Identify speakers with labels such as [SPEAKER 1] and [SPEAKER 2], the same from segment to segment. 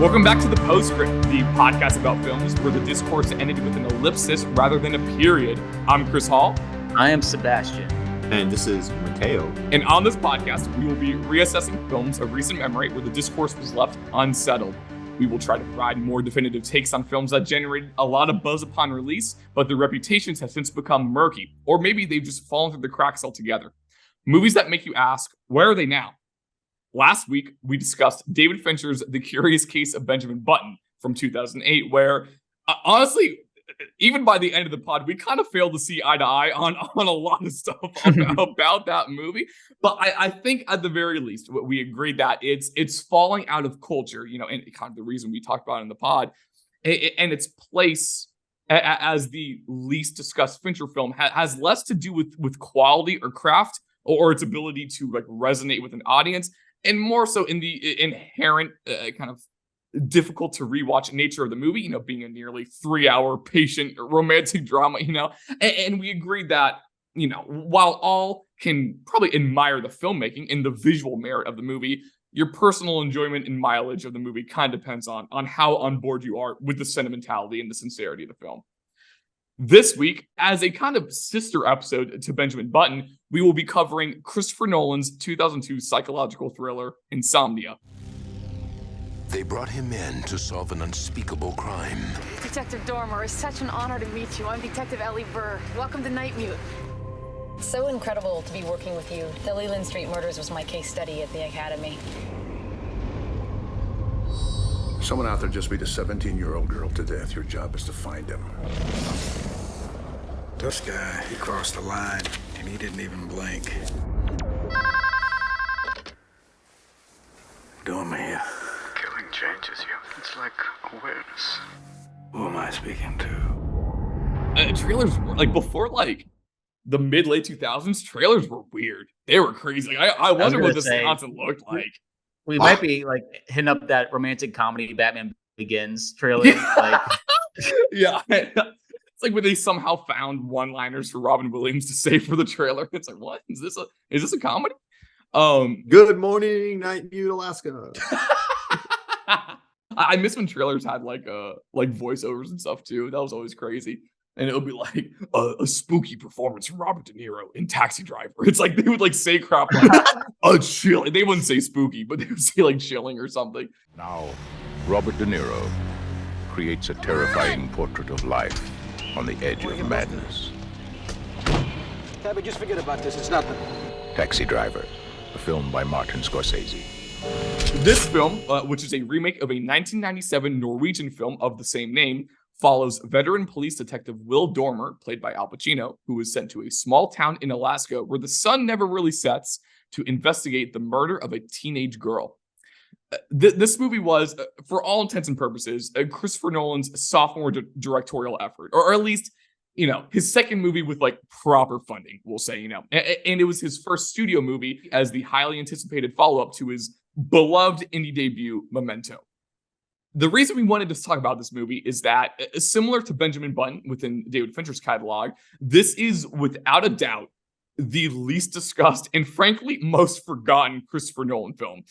[SPEAKER 1] Welcome back to the Postscript, the podcast about films where the discourse ended with an ellipsis rather than a period. I'm Chris Hall.
[SPEAKER 2] I am Sebastian.
[SPEAKER 3] And this is Mateo.
[SPEAKER 1] And on this podcast, we will be reassessing films of recent memory where the discourse was left unsettled. We will try to provide more definitive takes on films that generated a lot of buzz upon release, but their reputations have since become murky, or maybe they've just fallen through the cracks altogether. Movies that make you ask, where are they now? Last week, we discussed David Fincher's The Curious Case of Benjamin Button from 2008, where, honestly, even by the end of the pod, we kind of failed to see eye to eye on a lot of stuff about that movie. But I think at the very least, we agreed that it's falling out of culture, and kind of the reason we talked about it in the pod, and its place as the least discussed Fincher film has less to do with quality or craft or its ability to like resonate with an audience, and more so in the inherent kind of difficult to rewatch nature of the movie, being a nearly 3-hour patient romantic drama, and we agreed that, while all can probably admire the filmmaking and the visual merit of the movie, your personal enjoyment and mileage of the movie kind of depends on how on board you are with the sentimentality and the sincerity of the film. This week, as a kind of sister episode to Benjamin Button, we will be covering Christopher Nolan's 2002 psychological thriller, Insomnia.
[SPEAKER 4] They brought him in to solve an unspeakable crime.
[SPEAKER 5] Detective Dormer, it's such an honor to meet you. I'm Detective Ellie Burr. Welcome to Night Mute.
[SPEAKER 6] So incredible to be working with you. The Leland Street murders was my case study at the Academy.
[SPEAKER 7] Someone out there just beat a 17-year-old girl to death. Your job is to find him.
[SPEAKER 8] This guy, he crossed the line, and he didn't even blink. Doing me here.
[SPEAKER 9] Killing changes you. It's like awareness.
[SPEAKER 8] Who am I speaking to?
[SPEAKER 1] Trailers were, before, the mid-late 2000s, trailers were weird. They were crazy. I wonder what this content looked like.
[SPEAKER 2] We might be hitting up that romantic comedy Batman Begins trailer.
[SPEAKER 1] Yeah. It's like when they somehow found one-liners for Robin Williams to say for the trailer. It's like, what? Is this a comedy?
[SPEAKER 3] Good morning, Night Mute, Alaska.
[SPEAKER 1] I miss when trailers had voiceovers and stuff too. That was always crazy. And it would be like a spooky performance from Robert De Niro in Taxi Driver. It's like they would say crap like a chilling. They wouldn't say spooky, but they would say chilling or something.
[SPEAKER 4] Now, Robert De Niro creates a terrifying portrait of life on the edge of madness.
[SPEAKER 10] Tabby, just forget about this. It's nothing.
[SPEAKER 4] Taxi Driver, a film by Martin Scorsese.
[SPEAKER 1] This film, which is a remake of a 1997 Norwegian film of the same name, follows veteran police detective Will Dormer, played by Al Pacino, who is sent to a small town in Alaska where the sun never really sets to investigate the murder of a teenage girl. This movie was, for all intents and purposes, Christopher Nolan's sophomore directorial effort, or at least, his second movie with proper funding, we'll say, and it was his first studio movie as the highly anticipated follow-up to his beloved indie debut, Memento. The reason we wanted to talk about this movie is that, similar to Benjamin Button within David Fincher's catalog, this is without a doubt the least discussed and frankly most forgotten Christopher Nolan film.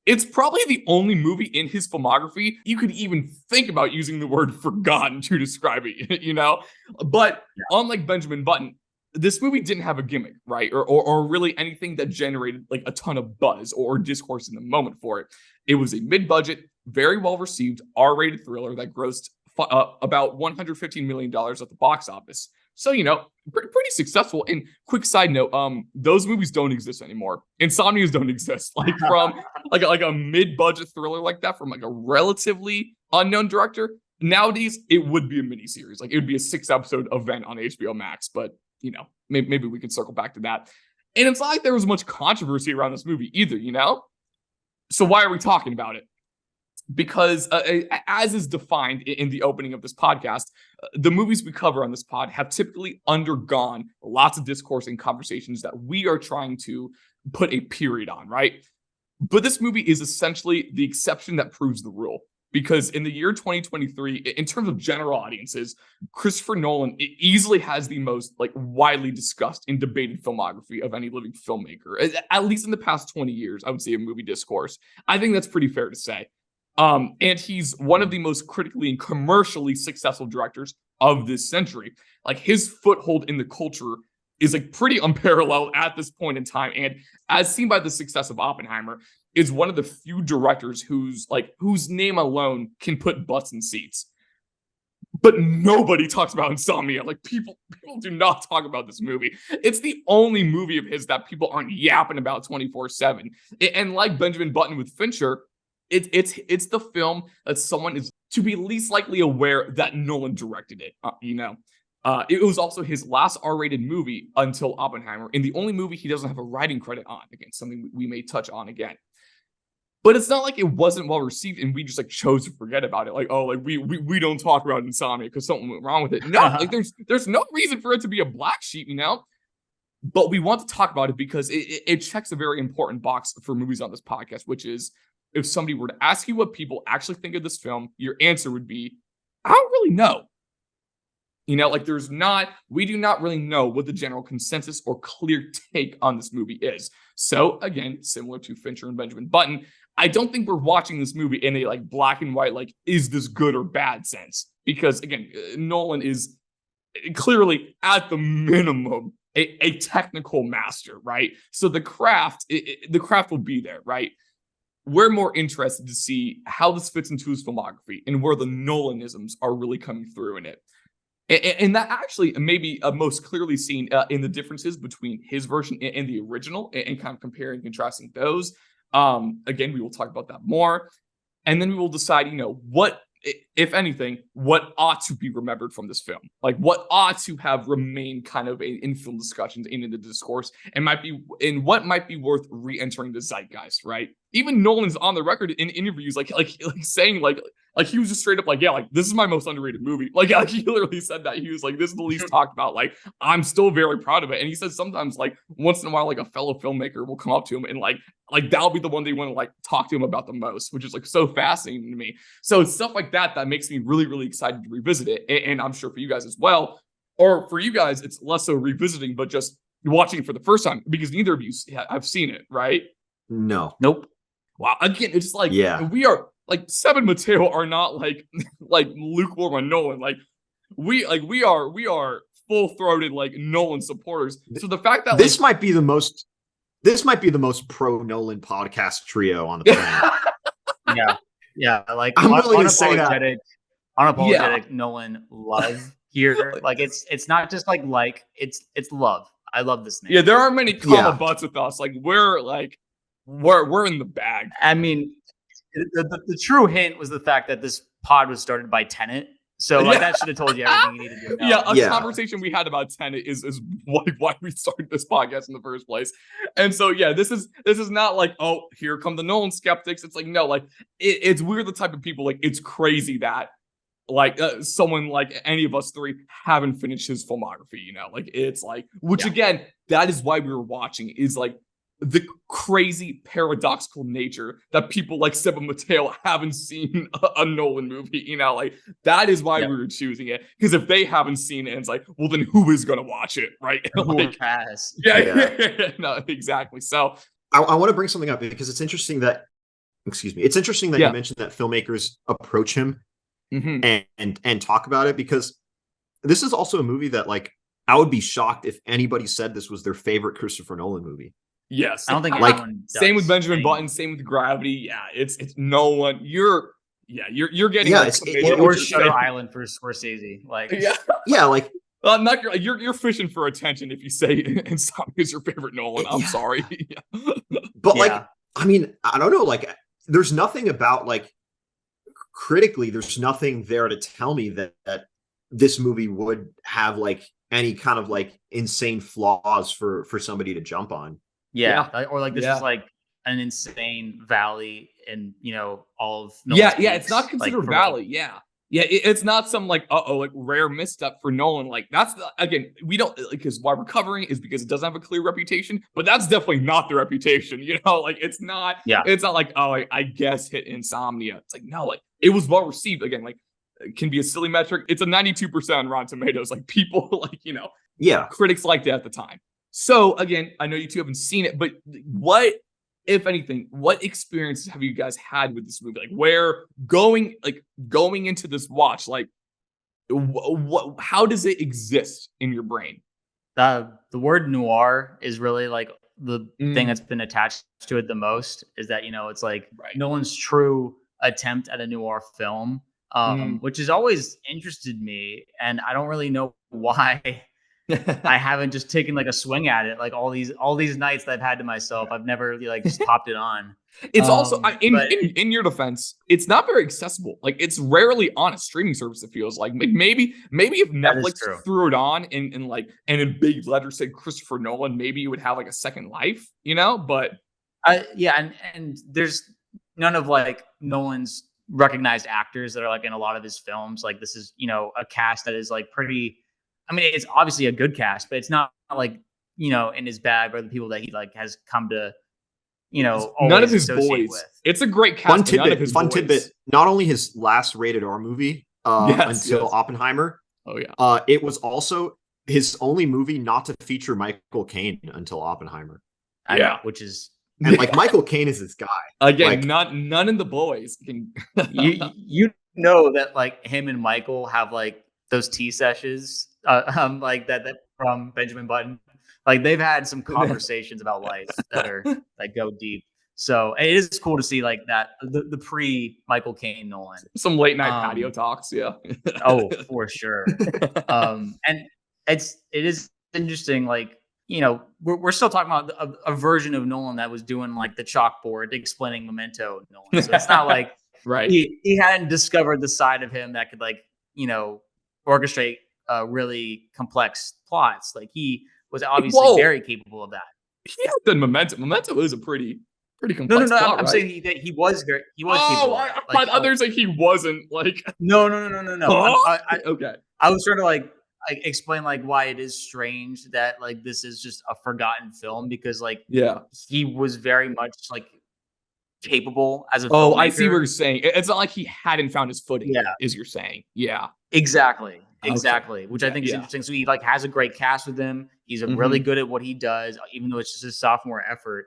[SPEAKER 1] It's probably the only movie in his filmography you could even think about using the word forgotten to describe it, But unlike Benjamin Button, this movie didn't have a gimmick, right? Or really anything that generated a ton of buzz or discourse in the moment for it. It was a mid-budget, very well-received R-rated thriller that grossed about $115 million at the box office. So, pretty successful. And quick side note, those movies don't exist anymore. Insomnias don't exist. From a mid-budget thriller like that from a relatively unknown director, nowadays it would be a miniseries. It would be a 6-episode event on HBO Max. But, maybe we can circle back to that. And it's not like there was much controversy around this movie either, So why are we talking about it? Because as is defined in the opening of this podcast, the movies we cover on this pod have typically undergone lots of discourse and conversations that we are trying to put a period on, right? But this movie is essentially the exception that proves the rule. Because in the year 2023, in terms of general audiences, Christopher Nolan easily has the most widely discussed and debated filmography of any living filmmaker, at least in the past 20 years, I would say, of movie discourse. I think that's pretty fair to say. And he's one of the most critically and commercially successful directors of this century. Like, his foothold in the culture is like pretty unparalleled at this point in time. And as seen by the success of Oppenheimer, is one of the few directors whose name alone can put butts in seats. But nobody talks about Insomnia. Like, people do not talk about this movie. It's the only movie of his that people aren't yapping about 24/7. And like Benjamin Button with Fincher, it's the film that someone is to be least likely aware that Nolan directed it. It was also his last R-rated movie until Oppenheimer, and the only movie he doesn't have a writing credit on. Again, something we may touch on again. But it's not like it wasn't well received and we just like chose to forget about it. Like, oh, like we don't talk about Insomnia because something went wrong with it. No, like there's no reason for it to be a black sheep, But we want to talk about it because it checks a very important box for movies on this podcast, which is if somebody were to ask you what people actually think of this film, your answer would be, I don't really know. We do not really know what the general consensus or clear take on this movie is. So again, similar to Fincher and Benjamin Button, I don't think we're watching this movie in a like black and white, like, is this good or bad sense? Because again, Nolan is clearly at the minimum a technical master, right? So the craft will be there, right? We're more interested to see how this fits into his filmography and where the Nolanisms are really coming through in it. And that actually may be most clearly seen in the differences between his version and the original, and kind of comparing and contrasting those. Again, we will talk about that more. And then we will decide, what, if anything, what ought to be remembered from this film. Like, what ought to have remained kind of in film discussions and in the discourse, and what might be worth re-entering the zeitgeist, right? Even Nolan's on the record in interviews, like saying, like he was just straight up like, yeah, like, this is my most underrated movie. Like he literally said that. He was like, this is the least talked about. Like, I'm still very proud of it. And he says sometimes, like, once in a while, like, a fellow filmmaker will come up to him and like that'll be the one they want to like talk to him about the most, which is like so fascinating to me. So it's stuff like that makes me really, really excited to revisit it. And I'm sure for you guys as well, or for you guys, it's less so revisiting, but just watching it for the first time, because neither of you have seen it, right?
[SPEAKER 3] No.
[SPEAKER 2] Nope.
[SPEAKER 1] Wow. Again, it's like,
[SPEAKER 3] yeah,
[SPEAKER 1] we are like Seb and Mateo are not like lukewarm on Nolan. Like we are full-throated like Nolan supporters. So the fact that
[SPEAKER 3] this might be the most pro Nolan podcast trio on the planet.
[SPEAKER 2] yeah. Like,
[SPEAKER 3] I'm willing to say that.
[SPEAKER 2] Unapologetic Nolan love here. Like, it's not just like it's love. I love this man.
[SPEAKER 1] Yeah, there aren't many comma butts with us. Like, we're in the bag.
[SPEAKER 2] I mean, the true hint was the fact that this pod was started by Tenet. So that should have told you everything you needed to know.
[SPEAKER 1] Yeah, conversation we had about Tenet is why we started this podcast in the first place. And so this is not like, oh, here come the Nolan skeptics. It's like, no, like it's we're the type of people, like, it's crazy that like someone like any of us three haven't finished his filmography, like it's like, which again, that is why we were watching, is like the crazy paradoxical nature that people like Seb and Mateo haven't seen a Nolan movie, like that is why we were choosing it. Because if they haven't seen it, it's like, well, then who is going to watch it, right?
[SPEAKER 2] Who has?
[SPEAKER 1] No, exactly. So
[SPEAKER 3] I want to bring something up because it's interesting that, you mentioned that filmmakers approach him and talk about it, because this is also a movie that, like, I would be shocked if anybody said this was their favorite Christopher Nolan movie.
[SPEAKER 1] Yes,
[SPEAKER 2] I don't think
[SPEAKER 3] like
[SPEAKER 2] anyone does.
[SPEAKER 1] Same with Benjamin Button, same with Gravity. Yeah, it's no one. You're getting
[SPEAKER 2] or Shutter Island for Scorsese. Like
[SPEAKER 3] like
[SPEAKER 1] not you're fishing for attention if you say Insomnia is your favorite Nolan. I'm sorry,
[SPEAKER 3] but like, I mean, I don't know. Like, there's nothing about, like, critically, there's nothing there to tell me that this movie would have like any kind of like insane flaws for somebody to jump on.
[SPEAKER 2] Or like this is like an insane valley, and all of
[SPEAKER 1] it's not considered valley. It's not some like like rare misstep for Nolan. Like, that's again, we don't, because why we're covering it is because it doesn't have a clear reputation, but that's definitely not the reputation. Like, it's not like, oh, I guess hit Insomnia. It's like, no, like, it was well received. Again, like, it can be a silly metric. It's a 92% on Rotten Tomatoes. Like, people like, critics liked it at the time. So again, I know you two haven't seen it, but what if anything, what experiences have you guys had with this movie? Like, where going into this watch, like, how does it exist in your brain?
[SPEAKER 2] The word noir is really like the thing that's been attached to it the most. Is that it's like Nolan's true attempt at a noir film, which has always interested me, and I don't really know why I haven't just taken like a swing at it. Like all these nights that I've had to myself, I've never really like just popped it on.
[SPEAKER 1] It's also in your defense, it's not very accessible. Like it's rarely on a streaming service. It feels like maybe if Netflix threw it on and in big letters said Christopher Nolan, maybe it would have like a second life, But
[SPEAKER 2] and there's none of like Nolan's recognized actors that are like in a lot of his films. Like this is a cast that is like pretty. I mean, it's obviously a good cast, but it's not like in his bag or the people that he like has come to.
[SPEAKER 1] None of his boys. With. It's a great cast.
[SPEAKER 3] Fun tidbit. Not only his last rated R movie until Oppenheimer.
[SPEAKER 1] Oh yeah.
[SPEAKER 3] It was also his only movie not to feature Michael Caine until Oppenheimer.
[SPEAKER 2] Which is
[SPEAKER 3] and like Michael Caine is his guy.
[SPEAKER 1] Again, like, none of the boys can.
[SPEAKER 2] you know that like him and Michael have like those tea sessions, like that from Benjamin Button. Like they've had some conversations about life that go deep. So it is cool to see like that the pre Michael Caine Nolan.
[SPEAKER 1] Some late night patio talks, yeah.
[SPEAKER 2] Oh, for sure. And it is interesting. Like we're still talking about a version of Nolan that was doing like the chalkboard explaining Memento Nolan. So it's not like he hadn't discovered the side of him that could like orchestrate really complex plots. Like he was obviously very capable of that.
[SPEAKER 1] He has done Memento. Memento is a pretty complex plot,
[SPEAKER 2] I'm saying he was capable.
[SPEAKER 1] I thought others like he wasn't like.
[SPEAKER 2] No.
[SPEAKER 1] Okay.
[SPEAKER 2] I was trying to like explain like why it is strange that like this is just a forgotten film because like he was very much like capable as a filmmaker.
[SPEAKER 1] I see what you're saying. It's not like he hadn't found his footing. Is you're saying? Yeah.
[SPEAKER 2] Exactly. Which I think is interesting. So he like has a great cast with him. He's really good at what he does, even though it's just his sophomore effort.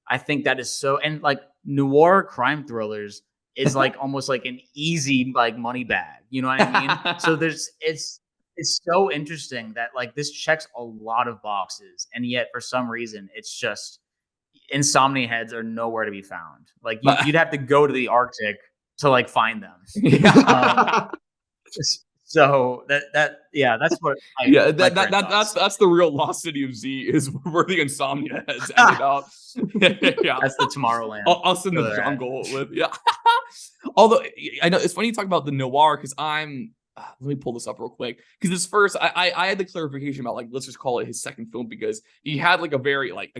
[SPEAKER 2] I think that is so, and like noir crime thrillers is like almost like an easy like money bag. You know what I mean? So it's so interesting that like this checks a lot of boxes, and yet for some reason it's just Insomnia heads are nowhere to be found. Like you'd have to go to the Arctic to like find them. So that's what.
[SPEAKER 1] That's the real lost city of Z is where the Insomnia has ended up.
[SPEAKER 2] That's the Tomorrowland.
[SPEAKER 1] Us in the jungle with Although I know it's funny you talk about the noir because let me pull this up real quick because this first I had the clarification about like let's just call it his second film because he had like a very like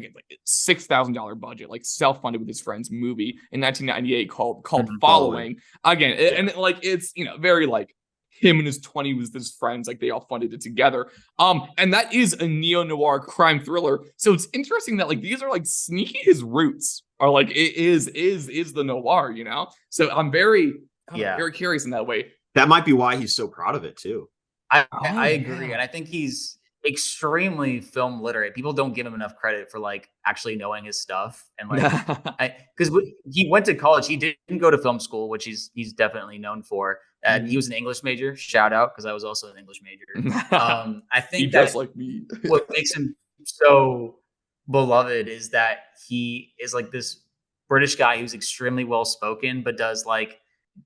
[SPEAKER 1] $6,000 budget like self-funded with his friend's movie in 1998 called Following again and like it's very like him and his 20 with his friends, like they all funded it together. And that is a neo-noir crime thriller. So it's interesting that like these are like sneaky his roots are like it is the noir, So I'm very curious in that way.
[SPEAKER 3] That might be why he's so proud of it too.
[SPEAKER 2] I agree. And I think he's extremely film literate. People don't give him enough credit for like actually knowing his stuff. And like, because he went to college, he didn't go to film school, which he's definitely known for. And he was an English major. Shout out, because I was also an English major. I think that's like me. What makes him so beloved is that he is like this British guy who's extremely well spoken, but does like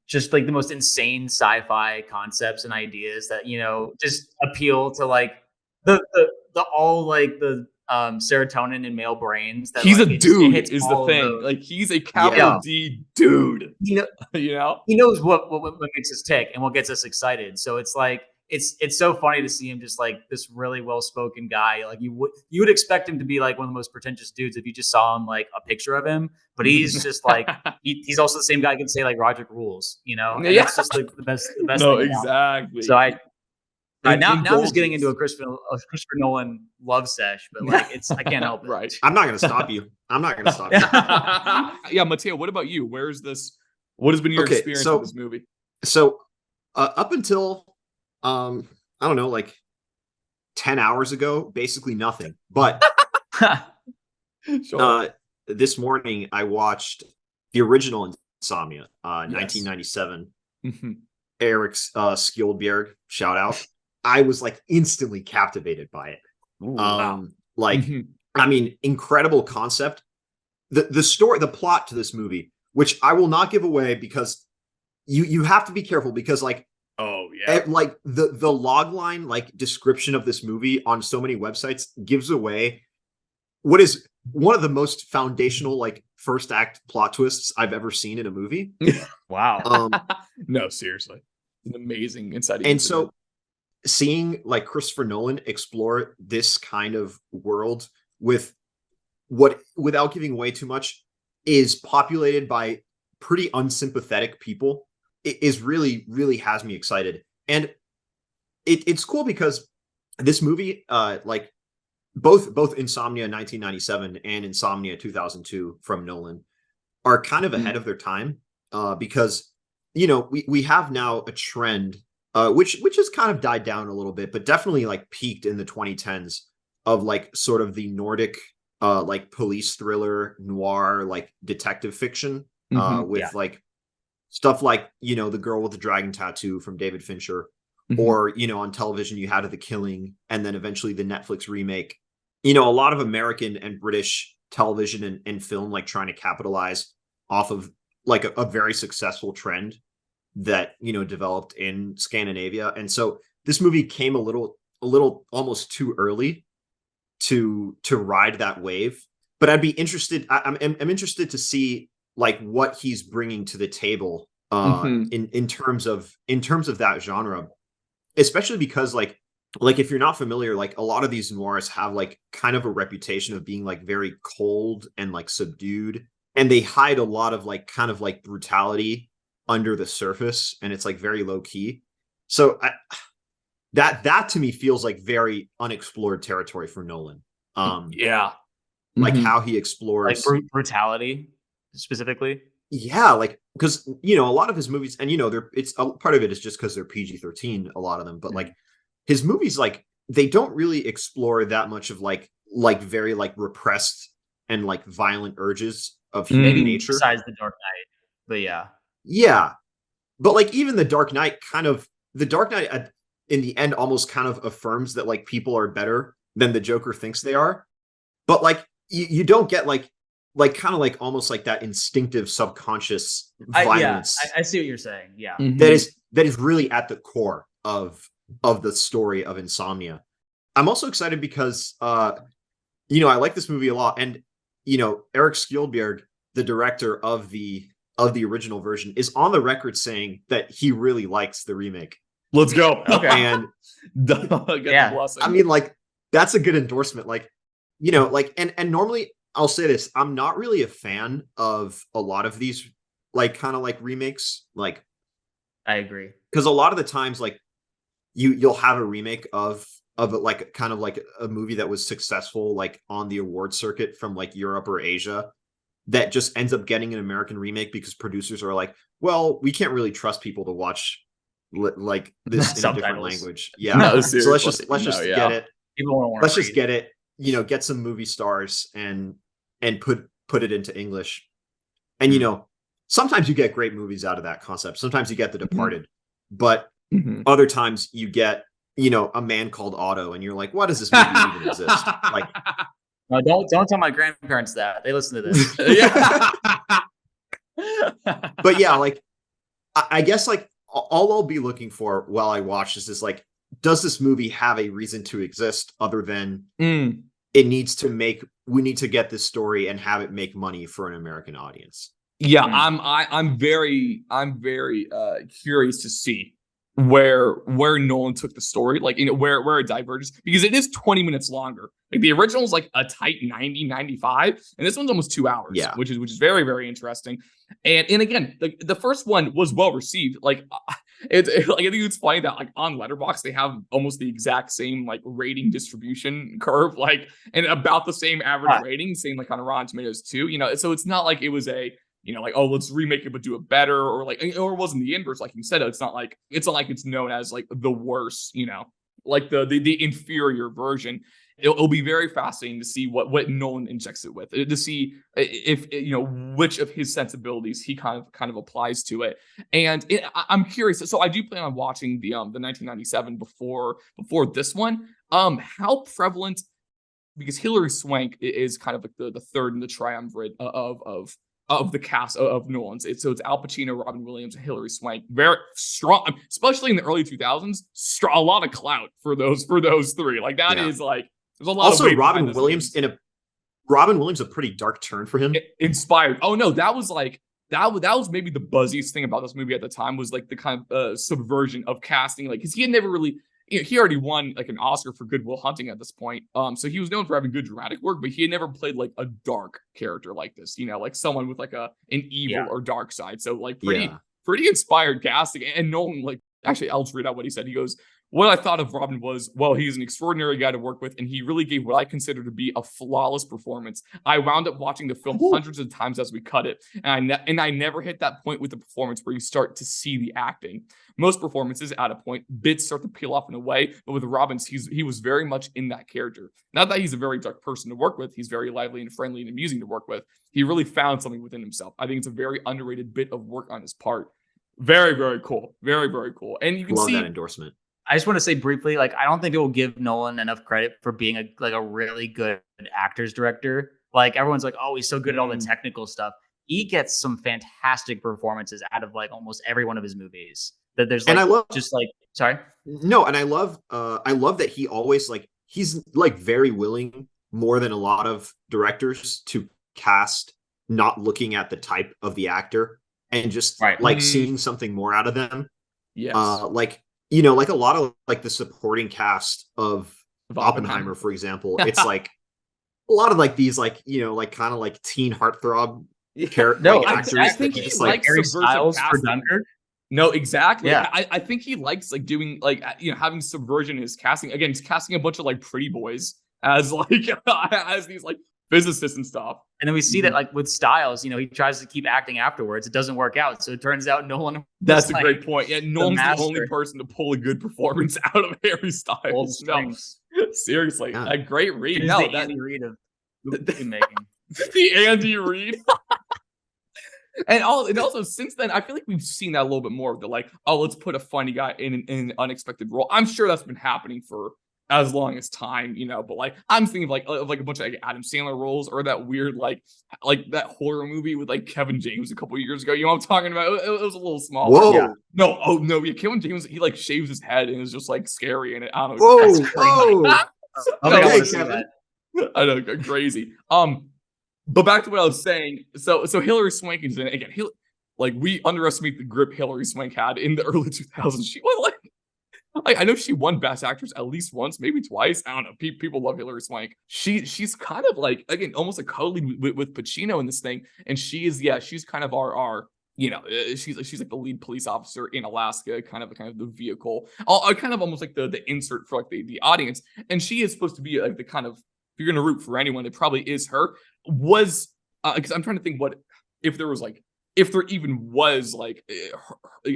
[SPEAKER 2] just like the most insane sci-fi concepts and ideas that just appeal to like the all like the serotonin in male brains. That,
[SPEAKER 1] he's
[SPEAKER 2] like,
[SPEAKER 1] a dude is the thing. Like he's a capital D dude.
[SPEAKER 2] He knows what makes us tick and what gets us excited. So it's like it's so funny to see him just like this really well spoken guy. Like you would expect him to be like one of the most pretentious dudes if you just saw him like a picture of him. But he's just like he's also the same guy who can say like Roger rules. And that's just like the best.
[SPEAKER 1] No, thing exactly.
[SPEAKER 2] So now I'm just getting into a Christopher Nolan love sesh, but like I can't help it.
[SPEAKER 1] Right.
[SPEAKER 3] I'm not going to stop you.
[SPEAKER 1] Yeah, Mateo, what about you? What has been your experience with this movie?
[SPEAKER 3] So up until I don't know, like 10 hours ago, basically nothing. But
[SPEAKER 1] sure.
[SPEAKER 3] this morning I watched the original Insomnia, 1997.
[SPEAKER 1] Mm-hmm.
[SPEAKER 3] Eric Skjoldbjerg, shout out. I was like instantly captivated by it.
[SPEAKER 1] Wow.
[SPEAKER 3] Like, I mean, incredible concept. The story, the plot to this movie, which I will not give away because you have to be careful because like,
[SPEAKER 1] oh yeah,
[SPEAKER 3] like the logline like description of this movie on so many websites gives away what is one of the most foundational like first act plot twists I've ever seen in a movie.
[SPEAKER 2] Wow.
[SPEAKER 1] No, seriously, an amazing insight.
[SPEAKER 3] And so seeing like Christopher Nolan explore this kind of world with what, without giving away too much, is populated by pretty unsympathetic people, it is really has me excited. And it's cool because this movie, like both Insomnia 1997 and Insomnia 2002 from Nolan are kind of ahead of their time, because you know we have now a trend which has kind of died down a little bit, but definitely like peaked in the 2010s of like sort of the Nordic like police thriller noir like detective fiction with like stuff like, you know, The Girl with the Dragon Tattoo from David Fincher, or, you know, on television you had The Killing, and then eventually the Netflix remake. You know, a lot of American and British television and film like trying to capitalize off of like a very successful trend that, you know, developed in Scandinavia. And so this movie came a little almost too early to ride that wave. But I'd be interested. I'm interested to see like what he's bringing to the table in terms of that genre, especially because like if you're not familiar, like a lot of these noirs have like kind of a reputation of being like very cold and like subdued, and they hide a lot of like kind of like brutality under the surface, and it's like very low key. So that to me feels like very unexplored territory for Nolan. Like how he explores
[SPEAKER 2] like brutality specifically.
[SPEAKER 3] Yeah, like because you know a lot of his movies, and you know it's a part of it is just because they're PG-13, a lot of them, but like his movies, like they don't really explore that much of like very like repressed and like violent urges of human nature.
[SPEAKER 2] Besides The Dark Knight, but
[SPEAKER 3] yeah, but like even The Dark Knight in the end almost kind of affirms that like people are better than the Joker thinks they are, but like you don't get like kind of like almost like that instinctive subconscious violence.
[SPEAKER 2] I see what you're saying. Yeah,
[SPEAKER 3] that is really at the core of the story of Insomnia. I'm also excited because you know I like this movie a lot, and you know Eric Skjoldbjerg, the director of the original version, is on the record saying that he really likes the remake.
[SPEAKER 1] Let's go. Okay.
[SPEAKER 3] And I mean, like that's a good endorsement. Like, you know, like and normally I'll say this, I'm not really a fan of a lot of these like kind of like remakes. Like,
[SPEAKER 2] I agree,
[SPEAKER 3] because a lot of the times like you'll have a remake of like kind of like a movie that was successful like on the award circuit from like Europe or Asia that just ends up getting an American remake because producers are like, well, we can't really trust people to watch like this in a different language. Yeah.
[SPEAKER 1] No,
[SPEAKER 3] so let's just get it.
[SPEAKER 2] Let's
[SPEAKER 3] just get it, you know, get some movie stars and put it into English. And you know, sometimes you get great movies out of that concept. Sometimes you get The Departed, but other times you get, you know, A Man Called Otto, and you're like, why does this movie even exist? Like,
[SPEAKER 2] no, don't tell my grandparents that. They listen to this.
[SPEAKER 3] But yeah, like I guess like all I'll be looking for while I watch this is like, does this movie have a reason to exist other than we need to get this story and have it make money for an American audience?
[SPEAKER 1] Yeah, I'm very curious to see where Nolan took the story, like, you know, where it diverges, because it is 20 minutes longer. Like the original is like a tight 95, and this one's almost 2 hours, which is very, very interesting. And again, the first one was well received. Like like I think it's funny that like on Letterboxd they have almost the exact same like rating distribution curve, like, and about the same average rating, same like on Rotten Tomatoes too. You know, so it's not like it was a, you know, like, oh, let's remake it but do it better, or like, or it wasn't the inverse, like you said. It's not like it's known as like the worst, you know, like the inferior version. It'll be very fascinating to see what Nolan injects it with, to see if which of his sensibilities he kind of applies to it. And I'm curious. So I do plan on watching the 1997 before this one. How prevalent, because Hilary Swank is kind of like the third in the triumvirate of the cast of Nolan's. So it's Al Pacino, Robin Williams, and Hilary Swank. Very strong, especially in the early 2000s. A lot of clout for those three. Like that is like, there's a lot
[SPEAKER 3] also
[SPEAKER 1] of weight
[SPEAKER 3] Robin Williams a pretty dark turn for him.
[SPEAKER 1] Inspired. Oh no, that was maybe the buzziest thing about this movie at the time, was like the kind of subversion of casting, like because he had never really, he already won like an Oscar for Good Will Hunting at this point. So he was known for having good dramatic work, but he had never played like a dark character like this, like someone with like an evil or dark side. So like pretty inspired casting. And Nolan, like, actually, I'll just read out what he said. He goes, "What I thought of Robin was, well, he's an extraordinary guy to work with, and he really gave what I consider to be a flawless performance. I wound up watching the film hundreds of times as we cut it, and I never hit that point with the performance where you start to see the acting. Most performances, at a point, bits start to peel off in a way, but with Robbins, he was very much in that character. Not that he's a very dark person to work with, he's very lively and friendly and amusing to work with. He really found something within himself. I think it's a very underrated bit of work on his part." Very, very cool. Very, very cool. And you can
[SPEAKER 3] love
[SPEAKER 1] see
[SPEAKER 3] that endorsement.
[SPEAKER 2] I just want to say briefly, like, I don't think people give Nolan enough credit for being a really good actors director. Like, everyone's like, oh, he's so good at all the technical stuff. He gets some fantastic performances out of like almost every one of his movies. That there's like,
[SPEAKER 3] and I love
[SPEAKER 2] just like, sorry,
[SPEAKER 3] no, and I love that he always like, he's like very willing, more than a lot of directors, to cast not looking at the type of the actor and just like seeing something more out of them.
[SPEAKER 1] Yes.
[SPEAKER 3] Like, like a lot of like the supporting cast of Oppenheimer, for example, it's like a lot of like these like, like kind of like teen heartthrob character.
[SPEAKER 1] No,
[SPEAKER 3] like, actors
[SPEAKER 1] I think he
[SPEAKER 3] just
[SPEAKER 1] likes
[SPEAKER 2] Harry
[SPEAKER 1] subversive
[SPEAKER 2] Styles for
[SPEAKER 1] casting.
[SPEAKER 2] Dunkirk.
[SPEAKER 1] No, exactly.
[SPEAKER 2] Yeah.
[SPEAKER 1] I think he likes like doing like, having subversion in his casting. Again, he's casting a bunch of like pretty boys as like as these like physicists and stuff.
[SPEAKER 2] And then we see that like with Styles, he tries to keep acting afterwards. It doesn't work out. So it turns out Nolan.
[SPEAKER 1] That's a great point. Yeah, Nolan's the only person to pull a good performance out of Harry Styles. No, seriously, a great read.
[SPEAKER 2] He's the Andy Reid of movie making.
[SPEAKER 1] The Andy Reid. And also since then, I feel like we've seen that a little bit more of the like, oh, let's put a funny guy in an unexpected role. I'm sure that's been happening for as long as time, but like I'm thinking of like a bunch of like Adam Sandler roles, or that weird like that horror movie with like Kevin James a couple of years ago. You know what I'm talking about? It was a little small.
[SPEAKER 3] Whoa.
[SPEAKER 1] Yeah. No, Kevin James, he like shaves his head and is just like scary in it. I don't know.
[SPEAKER 3] Whoa.
[SPEAKER 2] Okay,
[SPEAKER 3] Kevin.
[SPEAKER 1] I know, crazy. But back to what I was saying. So Hilary Swank is in it again. We underestimate the grip Hilary Swank had in the early 2000s. She was I know she won Best Actress at least once, maybe twice. I don't know. People love Hilary Swank. She's kind of like, again, almost like co-lead with Pacino in this thing. And she's kind of our she's like the lead police officer in Alaska, kind of the vehicle, kind of almost like the insert for like the audience. And she is supposed to be like the kind of, if you're gonna root for anyone, it probably is her. Because I'm trying to think if there even was like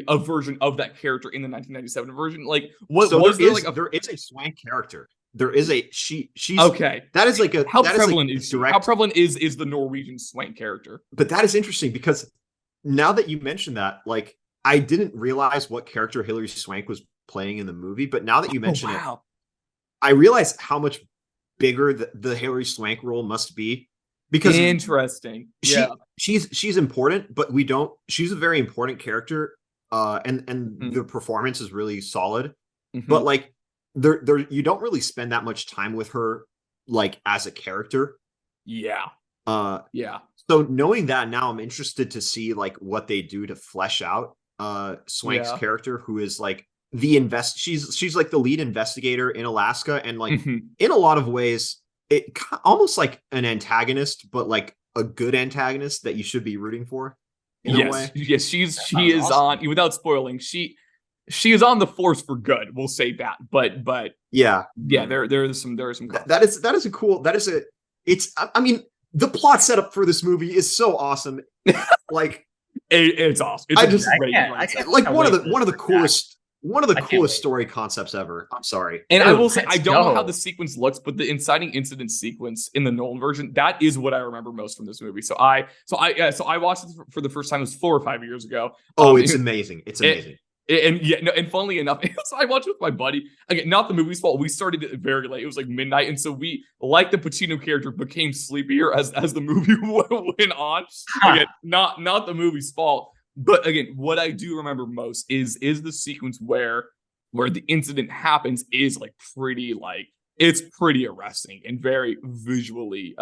[SPEAKER 1] a version of that character in the 1997 version. Like, what was there like
[SPEAKER 3] there is a Swank character. There is a she's
[SPEAKER 1] okay.
[SPEAKER 3] That is like
[SPEAKER 1] how prevalent is direct, how prevalent is the Norwegian Swank character?
[SPEAKER 3] But that is interesting because now that you mentioned that, like, I didn't realize what character Hilary Swank was playing in the movie. But now that you mention it, I realize how much bigger the Hilary Swank role must be. Because
[SPEAKER 1] interesting.
[SPEAKER 3] She's important, but she's a very important character. And the performance is really solid. But like there you don't really spend that much time with her like as a character. Yeah. So knowing that now, I'm interested to see like what they do to flesh out Swank's character, who is like she's like the lead investigator in Alaska, and like in a lot of ways it almost like an antagonist, but like a good antagonist that you should be rooting for in a way.
[SPEAKER 1] Yes, she is awesome. Without spoiling, she is on the force for good. We'll say that. But there is some I mean, the plot setup for this movie is so awesome. Like it's awesome. It's
[SPEAKER 3] one of the coolest one of the
[SPEAKER 2] I can't
[SPEAKER 3] coolest
[SPEAKER 2] wait.
[SPEAKER 3] story concepts ever. I'm sorry.
[SPEAKER 1] And I
[SPEAKER 2] Dude,
[SPEAKER 1] will say, I
[SPEAKER 2] let's
[SPEAKER 1] don't know how
[SPEAKER 2] go.
[SPEAKER 1] the sequence looks, but the inciting incident sequence in the Nolan version, that is what I remember most from this movie. So I watched it for the first time. It was 4 or 5 years ago.
[SPEAKER 3] Oh, it's amazing. It's amazing.
[SPEAKER 1] And funnily enough, so I watched it with my buddy. Again, not the movie's fault. We started it very late. It was like midnight, and so we, like the Pacino character, became sleepier as the movie went on. Again, not the movie's fault. But again, what I do remember most is the sequence where the incident happens is like pretty, like, it's pretty arresting and very visually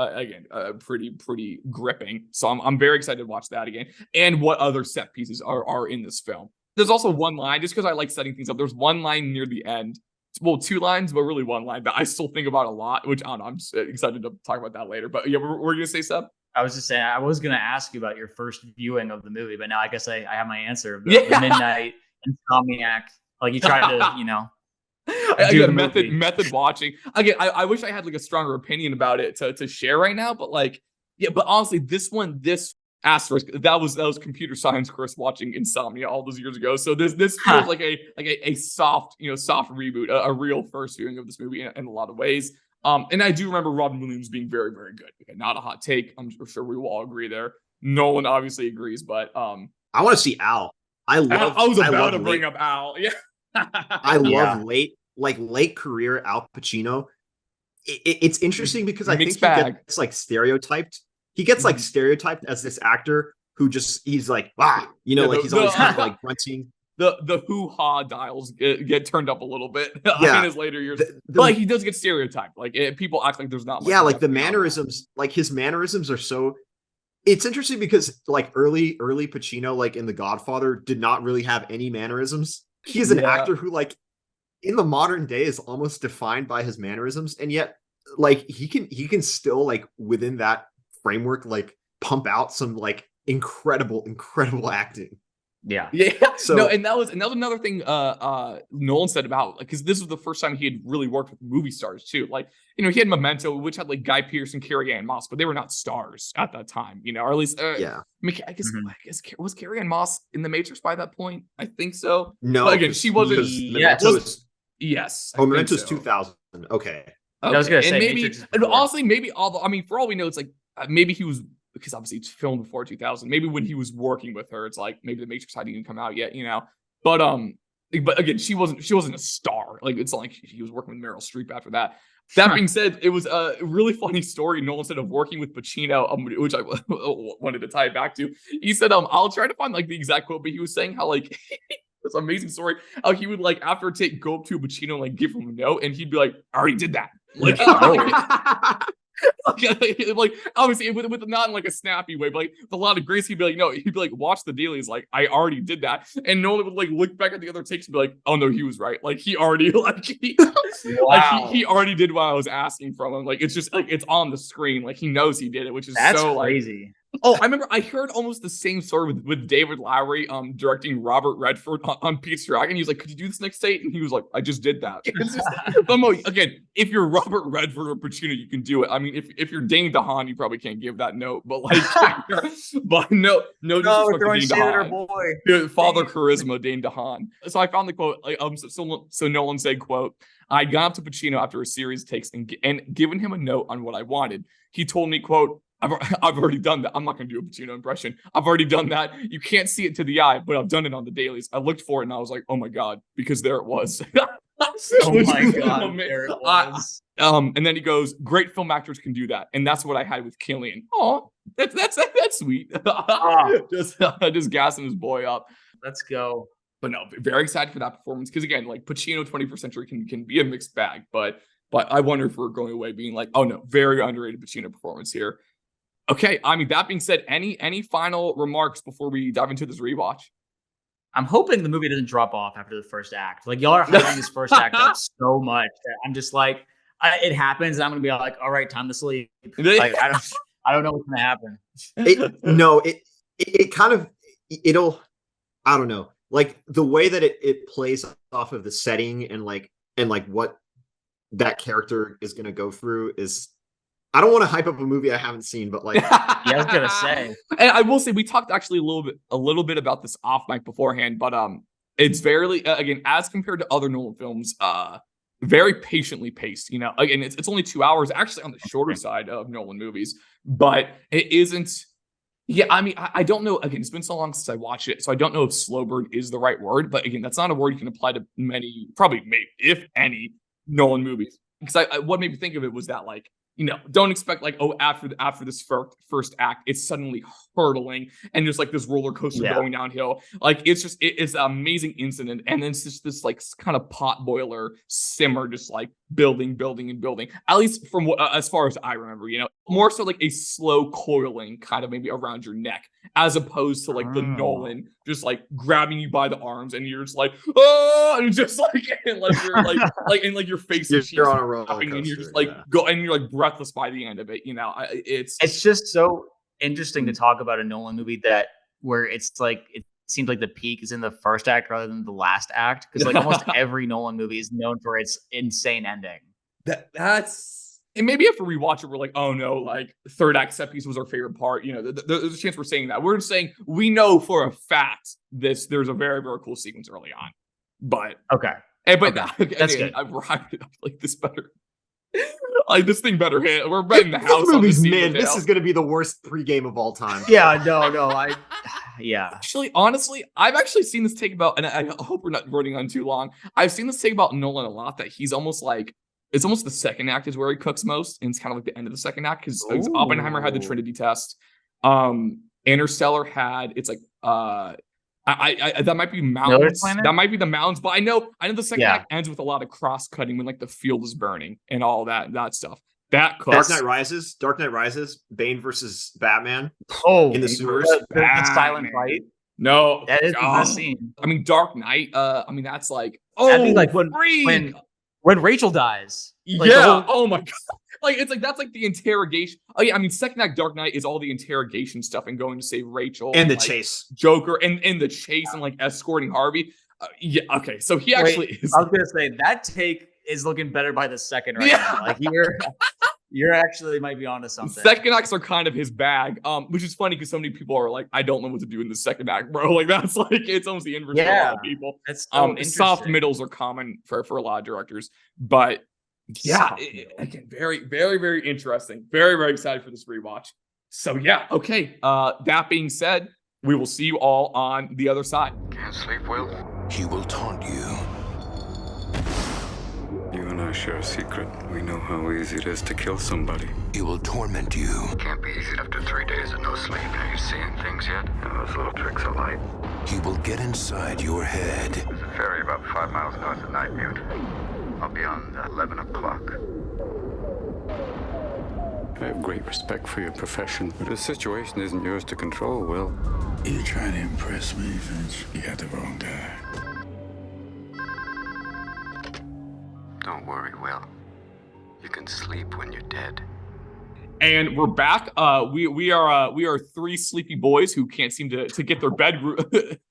[SPEAKER 1] pretty gripping. So I'm very excited to watch that again. And what other set pieces are in this film. There's also one line, just because I like setting things up. There's one line near the end. Well, 2 lines, but really one line that I still think about a lot, which I don't know, I'm just excited to talk about that later. But yeah, we're going to say, Seb?
[SPEAKER 2] I was just saying, I was going to ask you about your first viewing of the movie, but now I guess I have my answer. The midnight insomniac, like you tried to,
[SPEAKER 1] Again, method watching. Again, I wish I had like a stronger opinion about it to share right now, but like, yeah, but honestly, this asterisk, that was computer science course watching Insomnia all those years ago. So this feels like a soft reboot, a real first viewing of this movie in a lot of ways. And I do remember Robin Williams being very, very good. Okay, not a hot take. I'm sure we will all agree there. Nolan obviously agrees, but
[SPEAKER 3] I want to see Al. I
[SPEAKER 1] was about to bring up Al. Yeah.
[SPEAKER 3] I love late career Al Pacino. It's interesting because I think he gets like stereotyped. He gets like stereotyped as this actor who he's like, he's always kind of like grunting.
[SPEAKER 1] The hoo-ha dials get turned up a little bit in his later years. But like, he does get stereotyped. Like people act like there's not much.
[SPEAKER 3] Yeah, like the mannerisms, like his mannerisms are so. It's interesting because like early Pacino, like in The Godfather, did not really have any mannerisms. He is an actor who, like, in the modern day is almost defined by his mannerisms, and yet like he can still, like, within that framework, like pump out some like incredible acting.
[SPEAKER 2] Yeah.
[SPEAKER 3] So
[SPEAKER 1] no, and that was another thing Nolan said about, like, because this was the first time he had really worked with movie stars too. Like, he had Memento, which had like Guy Pearce and Carrie-Anne Moss, but they were not stars at that time, or at least I guess was Carrie-Anne Moss in The Matrix by that point? I think so.
[SPEAKER 3] No,
[SPEAKER 1] but again, she wasn't.
[SPEAKER 3] Yes. Oh, Memento's 2000. Okay.
[SPEAKER 2] I was gonna say,
[SPEAKER 1] maybe, and honestly, maybe for all we know, it's like maybe he was, because obviously it's filmed before 2000. Maybe when he was working with her, it's like maybe The Matrix hadn't even come out yet, But again, she wasn't a star. Like, it's not like he was working with Meryl Streep after that. That being said, it was a really funny story Nolan said of working with Pacino, which I wanted to tie it back to. He said, I'll try to find like the exact quote, but he was saying how, like, this amazing story, how he would, like, after a take, go up to Pacino and like give him a note, and he'd be like, I already did that. Like, like obviously with not in like a snappy way, but like with a lot of grace, he'd be like, no, he'd be like, watch the dailies, like, I already did that. And Nolan would like look back at the other takes and be like, oh no, he was right. Like, he already he already did what I was asking from him. Like, it's just like it's on the screen. Like, he knows he did it, which is so
[SPEAKER 2] crazy.
[SPEAKER 1] I remember I heard almost the same story with David Lowery directing Robert Redford on Pete's Dragon. He was like, could you do this next date? And he was like, I just did that. It's just, again, if you're Robert Redford or Pacino, you can do it. I mean, if you're Dane DeHaan, you probably can't give that note, but like, but no disrespect to Dane DeHaan. Father charisma, Dane DeHaan. So I found the quote, like, so Nolan said, quote, I'd gone up to Pacino after a series of takes and given him a note on what I wanted. He told me, quote, I've already done that. I'm not going to do a Pacino impression. I've already done that. You can't see it to the eye, but I've done it on the dailies. I looked for it and I was like, oh my God, because there it was.
[SPEAKER 2] Oh my God, there it was.
[SPEAKER 1] And then he goes, great film actors can do that. And that's what I had with Killian. Oh, that's sweet. Just gassing his boy up.
[SPEAKER 2] Let's go.
[SPEAKER 1] But no, very excited for that performance. Because again, like, Pacino 21st century can be a mixed bag, but I wonder if we're going away being like, oh no, very underrated Pacino performance here. Okay, I mean, that being said, any final remarks before we dive into this rewatch?
[SPEAKER 2] I'm hoping the movie doesn't drop off after the first act. Like, y'all are hyping this first act up so much that I'm just like, it happens, and I'm gonna be like, all right, time to sleep. Like, I don't know what's gonna happen.
[SPEAKER 3] It kind of, I don't know, like the way that it plays off of the setting and what that character is gonna go through is. I don't want to hype up a movie I haven't seen, but like,
[SPEAKER 2] yeah, I was gonna say.
[SPEAKER 1] And I will say we talked actually a little bit about this off mic beforehand, but It's very again, as compared to other Nolan films, very patiently paced. You know, again, it's only 2 hours, actually on the shorter side of Nolan movies, but it isn't. Yeah, I mean, I don't know. Again, it's been so long since I watched it, so I don't know if slow burn is the right word. But again, that's not a word you can apply to many, probably maybe, if any, Nolan movies. Because what made me think of it was that, like, you know, don't expect like, oh, after this first act, it's suddenly hurtling and just like this roller coaster going downhill. Like it's an amazing incident, and then it's just this like kind of pot boiler simmer, just like building. At least from what as far as I remember, you know, more so like a slow coiling kind of maybe around your neck, as opposed to like the Nolan just like grabbing you by the arms and you're just like, oh, and just like and like you're like your face
[SPEAKER 3] you're on a roller coaster,
[SPEAKER 1] and you're just like go and you're like breathless by the end of it. You know, it's
[SPEAKER 2] just so interesting to talk about a Nolan movie where it's like it seems like the peak is in the first act rather than the last act, because like almost every Nolan movie is known for its insane ending.
[SPEAKER 1] That's. And maybe after we watch it, we're like, oh no, like third act set piece was our favorite part. You know, there's a chance we're saying that. We're just saying we know for a fact there's a very, very cool sequence early on. But
[SPEAKER 2] okay.
[SPEAKER 1] That's good. I've wrapped it up like this better. Like this thing better hit. We're betting the house.
[SPEAKER 3] This movie's mid. This is gonna be the worst pregame of all time.
[SPEAKER 2] Yeah, yeah.
[SPEAKER 1] Actually, honestly, I've actually seen this take about, and I hope we're not running on too long. I've seen this take about Nolan a lot, that he's almost like, it's almost the second act is where he cooks most, and it's kind of like the end of the second act, because Oppenheimer had the Trinity test. Interstellar had, it's like that might be mountains. That might be the mountains, but I know the second act ends with a lot of cross cutting when like the field is burning and all that stuff. That cooks.
[SPEAKER 3] Dark Knight Rises, Bane versus Batman.
[SPEAKER 2] Oh,
[SPEAKER 3] in the sewers.
[SPEAKER 2] The silent fight.
[SPEAKER 1] No,
[SPEAKER 2] that is the best scene.
[SPEAKER 1] I mean, Dark Knight. I mean, that's like
[SPEAKER 2] like when Rachel dies. Like
[SPEAKER 1] oh my god. Like it's like that's like the interrogation. Oh yeah, I mean, second act Dark Knight is all the interrogation stuff and going to save Rachel
[SPEAKER 3] and the
[SPEAKER 1] like,
[SPEAKER 3] chase,
[SPEAKER 1] Joker, and the chase and like escorting Harvey. Yeah, okay, so he actually is.
[SPEAKER 2] I was gonna say that take is looking better by the second now. Like you're actually might be onto something.
[SPEAKER 1] Second acts are kind of his bag, which is funny because so many people are like, I don't know what to do in the second act, bro. Like that's like it's almost the inverse for a lot of people.
[SPEAKER 2] That's so
[SPEAKER 1] soft middles are common for a lot of directors, but yeah, again, very, very, very interesting. Very, very excited for this rewatch. So yeah, okay. That being said, we will see you all on the other side.
[SPEAKER 9] Can't sleep, Will?
[SPEAKER 4] He will taunt you.
[SPEAKER 8] You and I share a secret. We know how easy it is to kill somebody.
[SPEAKER 4] He will torment you.
[SPEAKER 9] Can't be easy after 3 days of no sleep. Are you seeing things yet? Those little tricks of light.
[SPEAKER 4] He will get inside your head.
[SPEAKER 9] There's a ferry about 5 miles north of Nightmute. I'll be on 11 o'clock.
[SPEAKER 8] I have great respect for your profession, but the situation isn't yours to control, Will. You're trying to impress me, Finch. You got the wrong guy.
[SPEAKER 9] Don't worry, Will. You can sleep when you're dead.
[SPEAKER 1] And we're back. We are three sleepy boys who can't seem to get their bedroom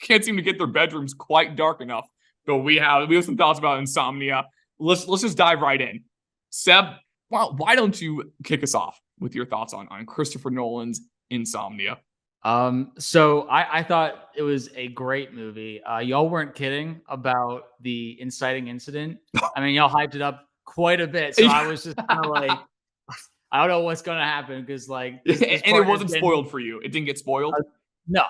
[SPEAKER 1] can't seem to get their bedrooms quite dark enough. But we have some thoughts about Insomnia. Let's just dive right in. Seb, why don't you kick us off with your thoughts on Christopher Nolan's Insomnia?
[SPEAKER 2] So I thought it was a great movie. Y'all weren't kidding about the inciting incident. I mean, y'all hyped it up quite a bit. So I was just kind of like, I don't know what's going to happen because like,
[SPEAKER 1] this and it wasn't spoiled for you. It didn't get spoiled.
[SPEAKER 2] No.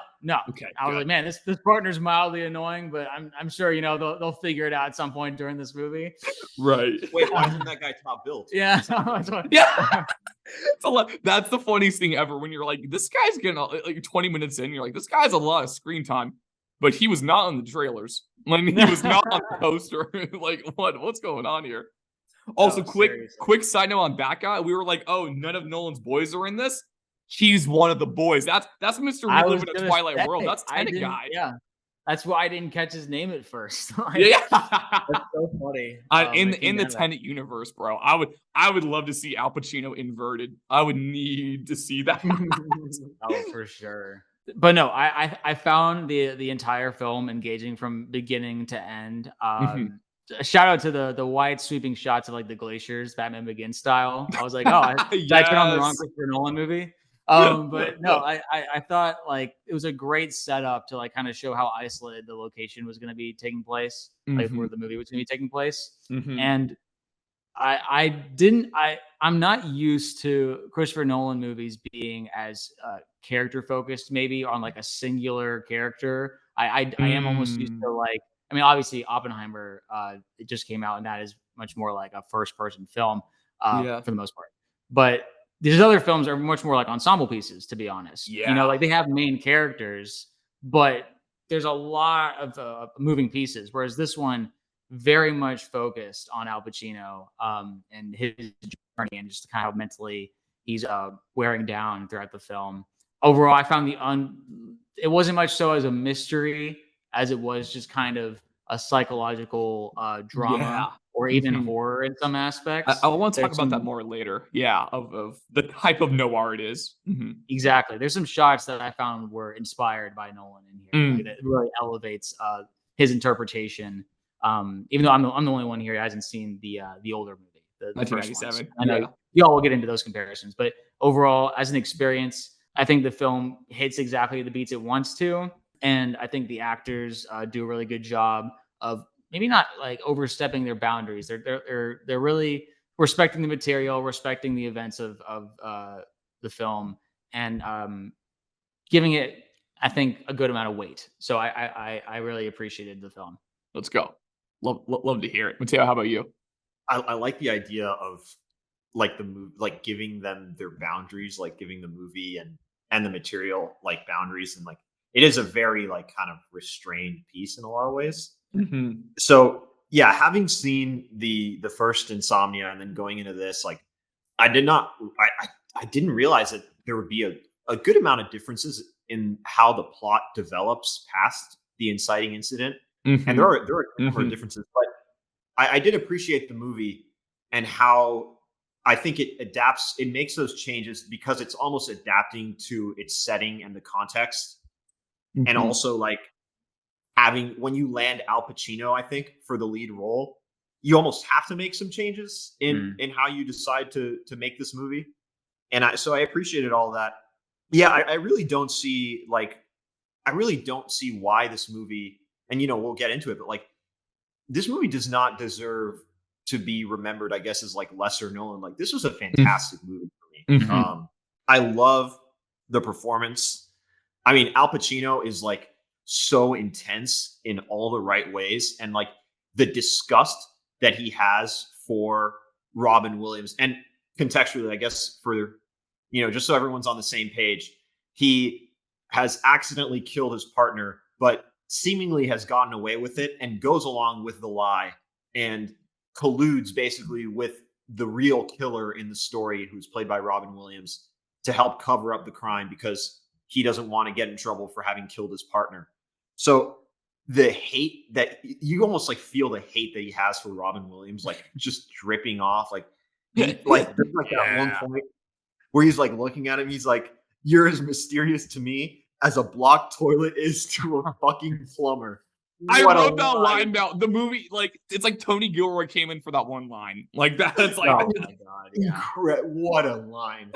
[SPEAKER 2] Okay. I was
[SPEAKER 1] good.
[SPEAKER 2] like, man, this partner's mildly annoying, but I'm sure they'll figure it out at some point during this movie.
[SPEAKER 1] Right.
[SPEAKER 3] Wait, why isn't that guy top built?
[SPEAKER 2] Yeah.
[SPEAKER 1] Yeah. That's the funniest thing ever when you're like, this guy's getting like 20 minutes in, you're like, this guy's a lot of screen time, but he was not on the trailers. I mean, he was not on the poster. Like, what's going on here? Also, quick side note on that guy. We were like, oh, none of Nolan's boys are in this. He's one of the boys. That's Mr. We Live in a Twilight World. That's Tenet guy.
[SPEAKER 2] Yeah. That's why I didn't catch his name at first.
[SPEAKER 1] Yeah.
[SPEAKER 2] That's so funny.
[SPEAKER 1] In the Tenet universe, bro. I would love to see Al Pacino inverted. I would need to see that.
[SPEAKER 2] Oh, for sure. But no, I found the entire film engaging from beginning to end. Shout out to the wide sweeping shots of like the glaciers, Batman Begins style. I was like, oh, did I turn on the wrong Christopher Nolan movie? But no, I thought like it was a great setup to like kind of show how isolated the location was going to be taking place, like where the movie was going to be taking place. And I'm not used to Christopher Nolan movies being as character focused, maybe on like a singular character. I am almost used to like, I mean, obviously Oppenheimer, it just came out, and that is much more like a first person film for the most part. But these other films are much more like ensemble pieces, to be honest. You know, like they have main characters, but there's a lot of moving pieces. Whereas this one very much focused on Al Pacino and his journey and just kind of how mentally he's wearing down throughout the film. Overall, I found it wasn't much so as a mystery as it was just kind of a psychological drama or even horror in some aspects.
[SPEAKER 1] I want to talk about that more later. Yeah, of the type of noir it is.
[SPEAKER 2] Exactly. There's some shots that I found were inspired by Nolan in here. Like, it really elevates his interpretation. Even though I'm the only one here who hasn't seen the older movie, the
[SPEAKER 1] 1997.
[SPEAKER 2] I know y'all will get into those comparisons, but overall, as an experience, I think the film hits exactly the beats it wants to, and I think the actors do a really good job of maybe not like overstepping their boundaries. They're really respecting the material, respecting the events of the film, and giving it, I think, a good amount of weight. So I really appreciated the film.
[SPEAKER 1] Let's go. Love to hear it. Mateo, how about you?
[SPEAKER 3] I like the idea of like the movie, like giving them their boundaries, like giving the movie and the material like boundaries, and like it is a very like kind of restrained piece in a lot of ways. So yeah, having seen the first Insomnia and then going into this, like I didn't realize that there would be a good amount of differences in how the plot develops past the inciting incident. And there are a number of differences, but I did appreciate the movie and how I think it adapts. It makes those changes because it's almost adapting to its setting and the context, and also like having when you land Al Pacino, I think for the lead role, you almost have to make some changes in how you decide to make this movie. And so I appreciated all that. Yeah, I really don't see why this movie. And, we'll get into it, but like this movie does not deserve to be remembered, I guess, as like lesser Nolan. Like this was a fantastic movie for me. I love the performance. I mean, Al Pacino is like so intense in all the right ways. And like the disgust that he has for Robin Williams, and contextually, I guess for, just so everyone's on the same page, he has accidentally killed his partner, but seemingly has gotten away with it and goes along with the lie and colludes basically with the real killer in the story, who's played by Robin Williams, to help cover up the crime because he doesn't want to get in trouble for having killed his partner. So the hate that you almost like feel the hate that he has for Robin Williams, like just dripping off, like there's like that one point where he's like looking at him. He's like, "You're as mysterious to me as a blocked toilet is to a fucking plumber."
[SPEAKER 1] I wrote that line down. The movie, like, it's like Tony Gilroy came in for that one line. Like, that's like,
[SPEAKER 3] oh my god, what a line!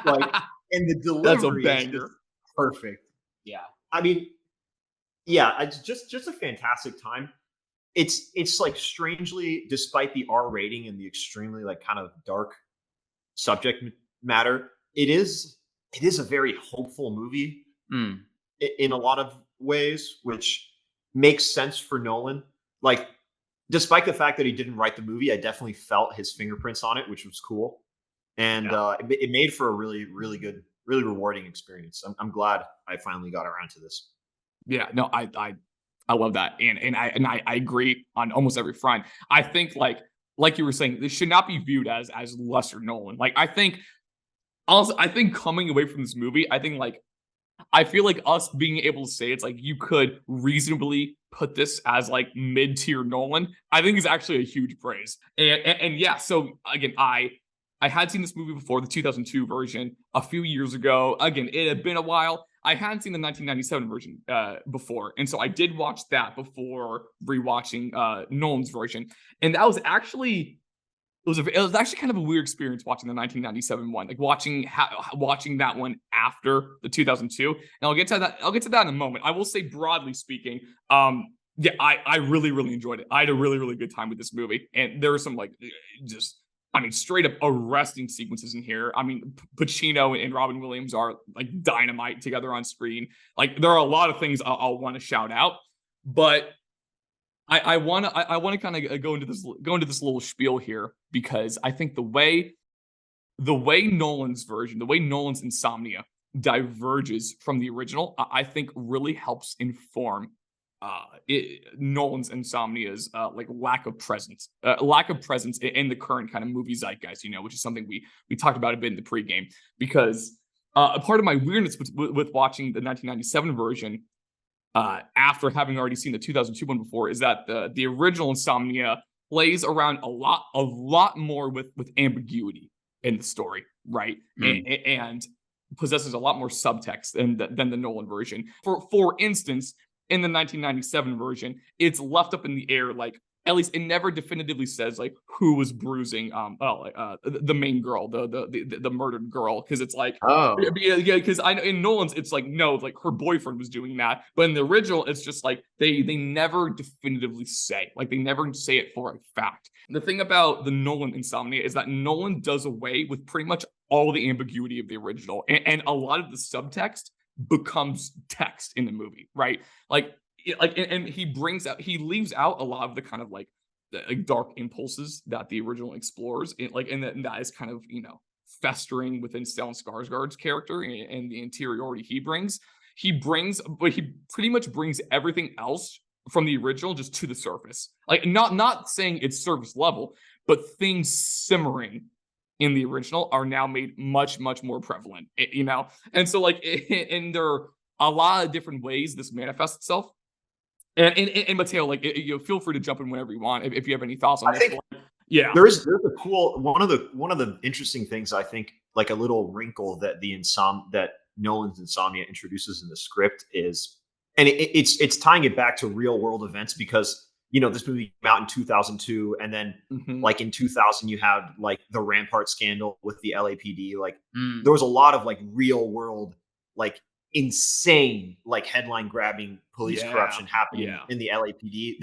[SPEAKER 3] Like, and the delivery is just perfect.
[SPEAKER 2] Yeah,
[SPEAKER 3] I mean, yeah, it's just a fantastic time. It's like strangely, despite the R rating and the extremely like kind of dark subject matter, it is a very hopeful movie. In a lot of ways, which makes sense for Nolan. Like, despite the fact that he didn't write the movie, I definitely felt his fingerprints on it, which was cool. And it made for a really, really good, really rewarding experience. I'm glad I finally got around to this.
[SPEAKER 1] Yeah, no, I love that. And I agree on almost every front. I think like you were saying, this should not be viewed as lesser Nolan. Like, I think coming away from this movie, I feel like us being able to say it's like you could reasonably put this as like mid-tier Nolan, I think is actually a huge praise. And yeah, so again, I had seen this movie before, the 2002 version, a few years ago. Again, it had been a while. I hadn't seen the 1997 version before. And so I did watch that before rewatching Nolan's version. And that was actually it was actually kind of a weird experience watching the 1997 one, like watching that one after the 2002. And I'll get to that in a moment. I will say, broadly speaking, yeah, I really, really enjoyed it. I had a really, really good time with this movie, and there were some like just, I mean, straight up arresting sequences in here. I mean, Pacino and Robin Williams are like dynamite together on screen. Like, there are a lot of things I'll want to shout out, but I want to kind of go into this little spiel here, because I think the way Nolan's version, the way Nolan's Insomnia diverges from the original, I think really helps inform Nolan's Insomnia's like lack of presence in the current kind of movie zeitgeist, which is something we talked about a bit in the pregame, because a part of my weirdness with watching the 1997 version after having already seen the 2002 one before is that the original Insomnia plays around a lot more with ambiguity in the story, right? And possesses a lot more subtext than the Nolan version. For instance, in the 1997 version, it's left up in the air, like, at least it never definitively says like who was bruising the main girl, the murdered girl, because it's like, because I know in Nolan's it's like, no, like her boyfriend was doing that, but in the original it's just like they never definitively say, like they never say it for a fact. The thing about the Nolan Insomnia is that Nolan does away with pretty much all the ambiguity of the original, and a lot of the subtext becomes text in the movie, right? And he leaves out a lot of the kind of like the dark impulses that the original explores, and that is kind of festering within Stellan Skarsgård's character and the interiority he brings. But he pretty much brings everything else from the original just to the surface. Like, not saying it's surface level, but things simmering in the original are now made much, much more prevalent, And so like, and there are a lot of different ways this manifests itself. And Mateo, like, feel free to jump in whenever you want if you have any thoughts on this. Yeah,
[SPEAKER 3] there's a cool one of the interesting things, I think, like a little wrinkle that that Nolan's Insomnia introduces in the script is, and it's tying it back to real world events, because this movie came out in 2002, and then like in 2000 you had like the Rampart scandal with the LAPD. Like there was a lot of like real world, like insane, like headline grabbing police corruption happening in the LAPD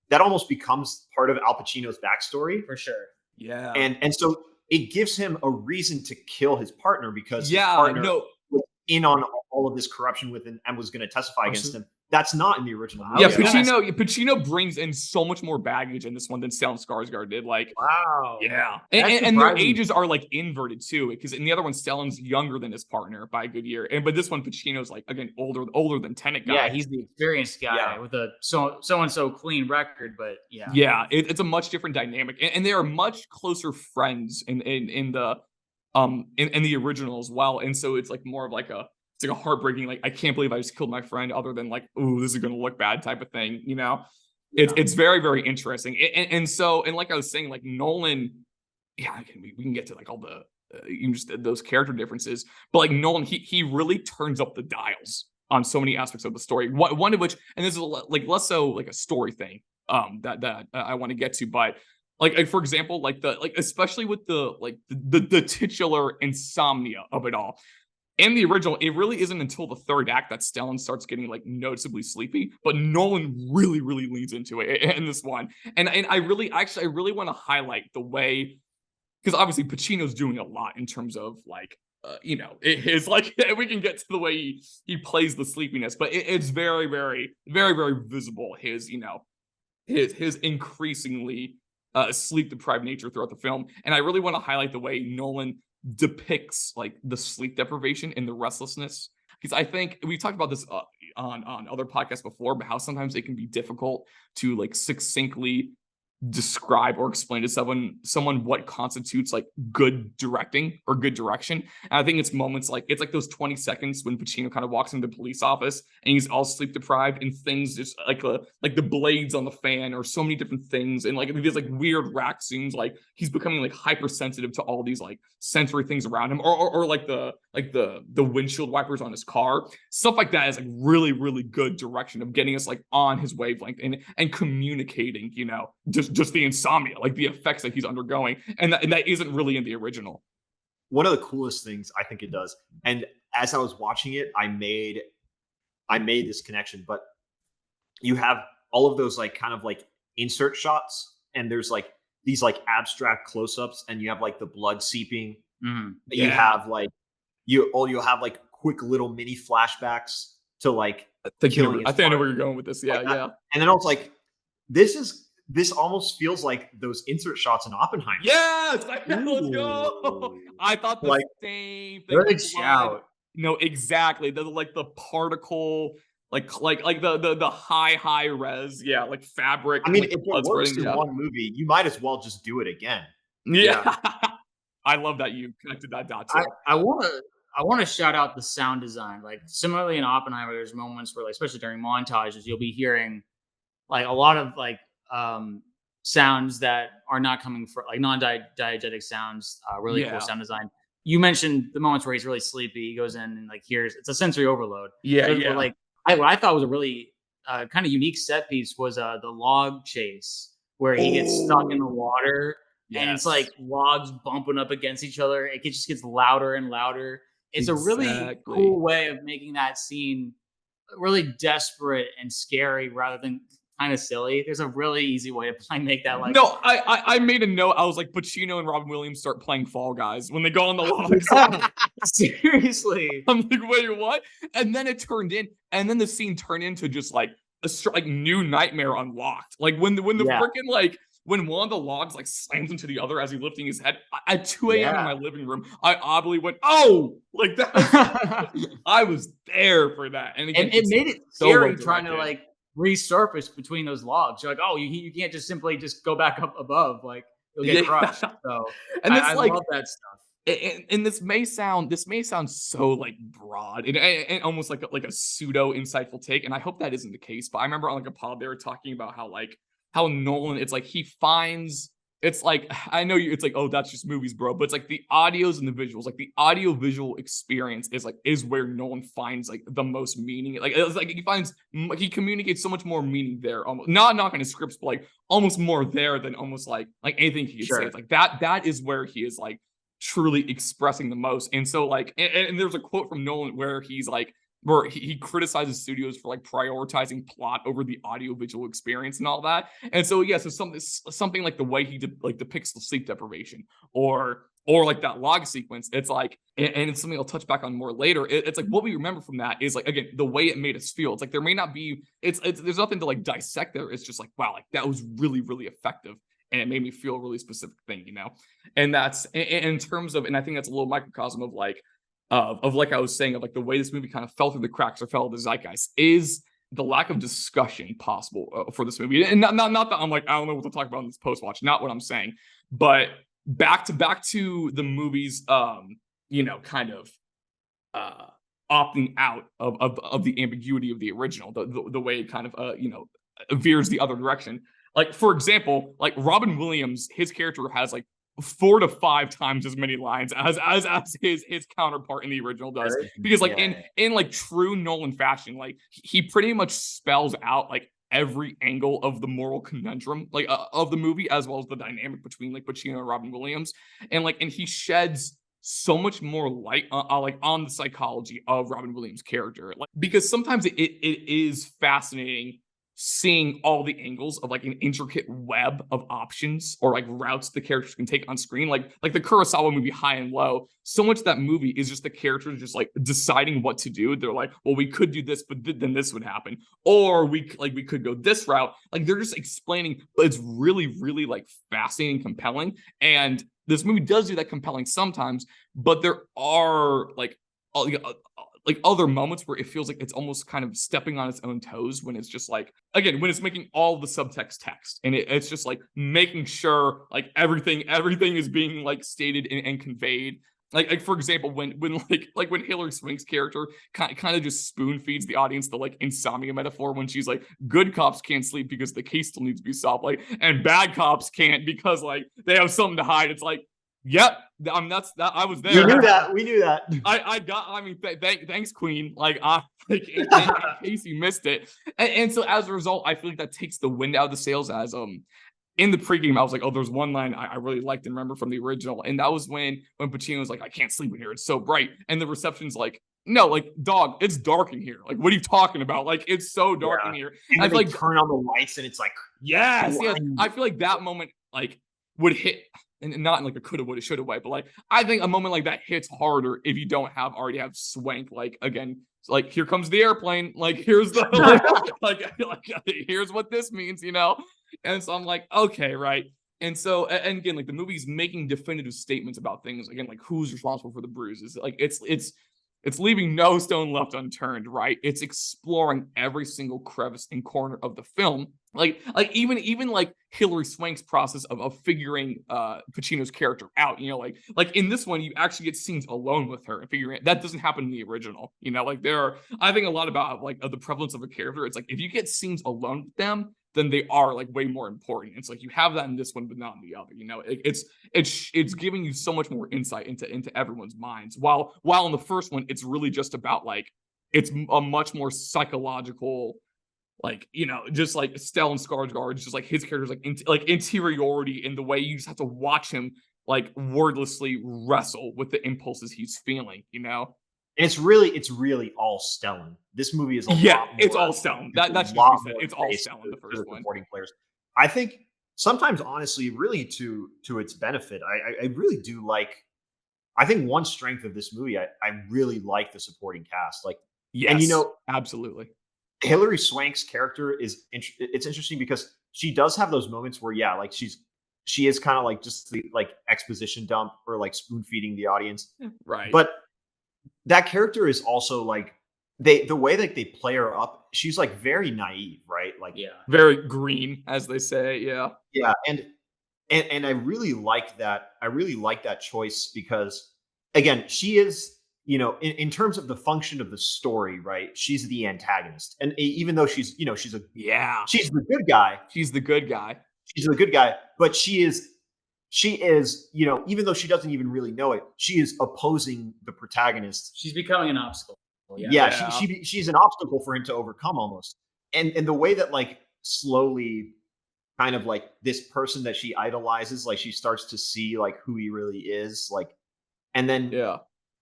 [SPEAKER 3] that almost becomes part of Al Pacino's backstory,
[SPEAKER 2] for sure.
[SPEAKER 3] Yeah. And so it gives him a reason to kill his partner, because his partner was in on all of this corruption and was going to testify against him. That's not in the original movie.
[SPEAKER 1] Yeah, Pacino brings in so much more baggage in this one than Stellan Skarsgård did. Like,
[SPEAKER 2] wow.
[SPEAKER 1] Yeah. And their ages are like inverted too, because in the other one, Stellan's younger than his partner by a good year. But this one, Pacino's like, again, older than Tenet guy.
[SPEAKER 2] Yeah, he's the experienced guy with a so clean record, but yeah.
[SPEAKER 1] Yeah, it's a much different dynamic. And they are much closer friends in the original as well. And so it's like more of like it's like a heartbreaking, like, I can't believe I just killed my friend, other than like, ooh, this is going to look bad type of thing, It's very, very interesting. And so, and like I was saying, like Nolan, we can get to like all the, just those character differences, but like Nolan, he really turns up the dials on so many aspects of the story. One of which, and this is like less so like a story thing that I want to get to, but like for example, especially with the titular insomnia of it all. In the original, it really isn't until the third act that Stellan starts getting like noticeably sleepy, but Nolan really, really leans into it in this one. And I really want to highlight the way, because obviously Pacino's doing a lot in terms of like, his like, we can get to the way he plays the sleepiness, but it's very, very, very, very visible his increasingly sleep deprived nature throughout the film. And I really want to highlight the way Nolan depicts like the sleep deprivation and the restlessness, because I think we've talked about this on other podcasts before, but how sometimes it can be difficult to like succinctly describe or explain to someone what constitutes like good directing or good direction. And I think it's moments like, it's like those 20 seconds when Pacino kind of walks into the police office and he's all sleep deprived, and things just like the blades on the fan or so many different things, and like these like weird rack scenes, like he's becoming like hypersensitive to all these like sensory things around him, or like the windshield wipers on his car. Stuff like that is like really, really good direction of getting us like on his wavelength and communicating, just just the insomnia, like the effects that he's undergoing, and that isn't really in the original.
[SPEAKER 3] One of the coolest things I think it does, and as I was watching it, I made this connection, but you have all of those like kind of like insert shots, and there's like these like abstract close-ups, and you have like the blood seeping. You have like you'll have like quick little mini flashbacks to like killing.
[SPEAKER 1] I think I know where you're going with this. Yeah, yeah.
[SPEAKER 3] And then I was like, this almost feels like those insert shots in Oppenheimer.
[SPEAKER 1] Yes, let's go. I thought the same thing.
[SPEAKER 2] Good shout.
[SPEAKER 1] No, exactly. The particle, like the high res, yeah, like fabric.
[SPEAKER 3] I mean,
[SPEAKER 1] like,
[SPEAKER 3] if it works in one movie, you might as well just do it again.
[SPEAKER 1] Yeah. I love that you connected that dot too.
[SPEAKER 2] I want to shout out the sound design. Like similarly in Oppenheimer, there's moments where, like, especially during montages, you'll be hearing like a lot of like sounds that are not coming from like non-diegetic sounds. Really cool sound design. You mentioned the moments where he's really sleepy. He goes in and like hears, it's a sensory overload.
[SPEAKER 1] Yeah,
[SPEAKER 2] so,
[SPEAKER 1] yeah.
[SPEAKER 2] Like what I thought was a really kind of unique set piece was the log chase where he gets stuck in the water. Yes. And it's like logs bumping up against each other. It just gets louder and louder. It's a really cool way of making that scene really desperate and scary rather than kind of silly. There's a really easy way to make that like.
[SPEAKER 1] No, I made a note. I was like, Pacino and Robin Williams start playing Fall Guys when they go on the logs.
[SPEAKER 2] Seriously.
[SPEAKER 1] I'm like, wait, what? And then the scene turned into just like a new Nightmare Unlocked. Like when the freaking like. When one of the logs like slams into the other as he's lifting his head at 2 a.m. in my living room, I oddly went, "Oh!" Like that. I was there for that, and again,
[SPEAKER 2] it made it scary trying to like resurface between those logs. You're like, "Oh, you can't just simply just go back up above, like you'll get crushed." So,
[SPEAKER 1] and
[SPEAKER 2] I love that stuff.
[SPEAKER 1] And this may sound so like broad and almost like a pseudo insightful take, and I hope that isn't the case. But I remember on like a pod they were talking about how Nolan, it's like he finds, it's like, I know it's like, oh, that's just movies, bro. But it's like the audios and the visuals, like the audio visual experience is where Nolan finds like the most meaning. Like it's like he communicates so much more meaning there. Almost not knocking his scripts, but like almost more there than almost like anything he could say. It's like that is where he is like truly expressing the most. And so like, and there's a quote from Nolan where he's like, where he criticizes studios for like prioritizing plot over the audiovisual experience and all that. And so so something like the way he depicts the sleep deprivation or like that log sequence, it's like, and it's something I'll touch back on more later. It's like what we remember from that is like, again, the way it made us feel. It's like there may not be, there's nothing to like dissect there. It's just like, wow, like that was really, really effective. And it made me feel a really specific thing, and that's in terms of, and I think that's a little microcosm of like, of like I was saying, of like the way this movie kind of fell through the cracks or fell to the zeitgeist is the lack of discussion possible for this movie. And not that I'm like, I don't know what to talk about in this post watch, not what I'm saying, but back to the movie's, kind of opting out of the ambiguity of the original, the way it kind of, veers the other direction. Like, for example, like Robin Williams, his character has like 4 to 5 times as many lines as his counterpart in the original does, because like in like true Nolan fashion, like he pretty much spells out like every angle of the moral conundrum like of the movie, as well as the dynamic between like Pacino and Robin Williams, and he sheds so much more light on the psychology of Robin Williams' character, like, because sometimes it is fascinating seeing all the angles of like an intricate web of options or like routes the characters can take on screen, like the Kurosawa movie High and Low. So much of that movie is just the characters just like deciding what to do. They're like, well, we could do this, but then this would happen, or we could go this route. Like they're just explaining, but it's really, really like fascinating and compelling. And this movie does do that compelling sometimes, but there are like other moments where it feels like it's almost kind of stepping on its own toes, when it's just like, again, when it's making all the subtext text, and it's just like making sure like everything is being like stated and conveyed. Like for example, when Hilary Swank's character kind of just spoon feeds the audience the like insomnia metaphor, when she's like, good cops can't sleep because the case still needs to be solved, like, and bad cops can't because like they have something to hide. It's like, yep, I was there.
[SPEAKER 3] We knew that.
[SPEAKER 1] Thanks, Queen. In case you missed it. And so as a result, I feel like that takes the wind out of the sails as in the pregame, I was like, oh, there's one line I really liked and remember from the original. And that was when Pacino was like, I can't sleep in here. It's so bright. And the reception's like, no, like, dog, it's dark in here. Like, what are you talking about? Like, it's so dark in here.
[SPEAKER 3] And
[SPEAKER 1] I feel like
[SPEAKER 3] turn on the lights and it's like,
[SPEAKER 1] yes. I feel like that moment like would hit, and not in like a coulda, woulda, shoulda way, but like I think a moment like that hits harder if you don't already have Swank. Like again, like here comes the airplane. Like here's the like here's what this means, you know. And so I'm like, okay, right. And so, and again, like the movie's making definitive statements about things. Again, like who's responsible for the bruises? Like it's leaving no stone left unturned, right? It's exploring every single crevice and corner of the film. Like even like Hilary Swank's process of figuring Pacino's character out, you know, like in this one, you actually get scenes alone with her and figuring it. That doesn't happen in the original, you know, like I think a lot about like the prevalence of a character. It's like, if you get scenes alone with them, then they are like way more important. It's like you have that in this one, but not in the other. You know, it's giving you so much more insight into everyone's minds. While in the first one, it's really just about like it's a much more psychological, like, you know, just like Stellan Skarsgård, just like his character's like interiority in the way you just have to watch him like wordlessly wrestle with the impulses he's feeling. You know.
[SPEAKER 3] And it's really all Stellan. This movie is a lot more,
[SPEAKER 1] it's all Stellan. That's just it's all Stellan. The first one.
[SPEAKER 3] Supporting players. I think sometimes, honestly, really to its benefit, I really do like. I think one strength of this movie, I really like the supporting cast. Like,
[SPEAKER 1] yes,
[SPEAKER 3] and you know,
[SPEAKER 1] absolutely.
[SPEAKER 3] Hilary Swank's character it's interesting because she does have those moments where, yeah, like she is kind of like just the like exposition dump or like spoon feeding the audience,
[SPEAKER 1] right?
[SPEAKER 3] But that character is also like the way that they play her up, she's like very naive, right? Like,
[SPEAKER 2] yeah,
[SPEAKER 1] very green, as they say. Yeah,
[SPEAKER 3] and I really like that. I really like that choice because, again, she is, you know, in terms of the function of the story, right? She's the antagonist, and even though she's the good guy.
[SPEAKER 1] She's the good guy.
[SPEAKER 3] She's the good guy, but she is, you know, even though she doesn't even really know it, she is opposing the protagonist.
[SPEAKER 2] She's becoming an obstacle.
[SPEAKER 3] She's an obstacle for him to overcome almost. And the way that like slowly kind of like this person that she idolizes, like she starts to see like who he really is, like, and then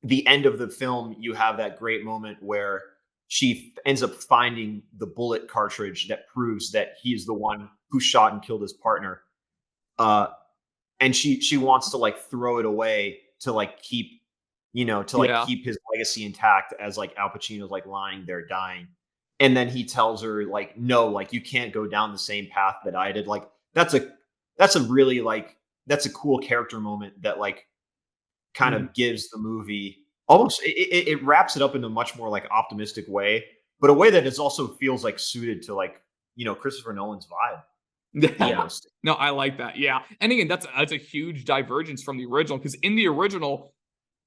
[SPEAKER 3] the end of the film, you have that great moment where she ends up finding the bullet cartridge that proves that he's the one who shot and killed his partner. And she wants to like throw it away to like keep, you know, to like keep his legacy intact as like Al Pacino's like lying there dying. And then he tells her like, no, like you can't go down the same path that I did. Like that's a really like, that's a cool character moment that like kind of gives the movie almost, it wraps it up in a much more like optimistic way, but a way that is also feels like suited to like, you know, Christopher Nolan's vibe.
[SPEAKER 1] Almost. No, I like that. Yeah. And again, that's a huge divergence from the original, because in the original,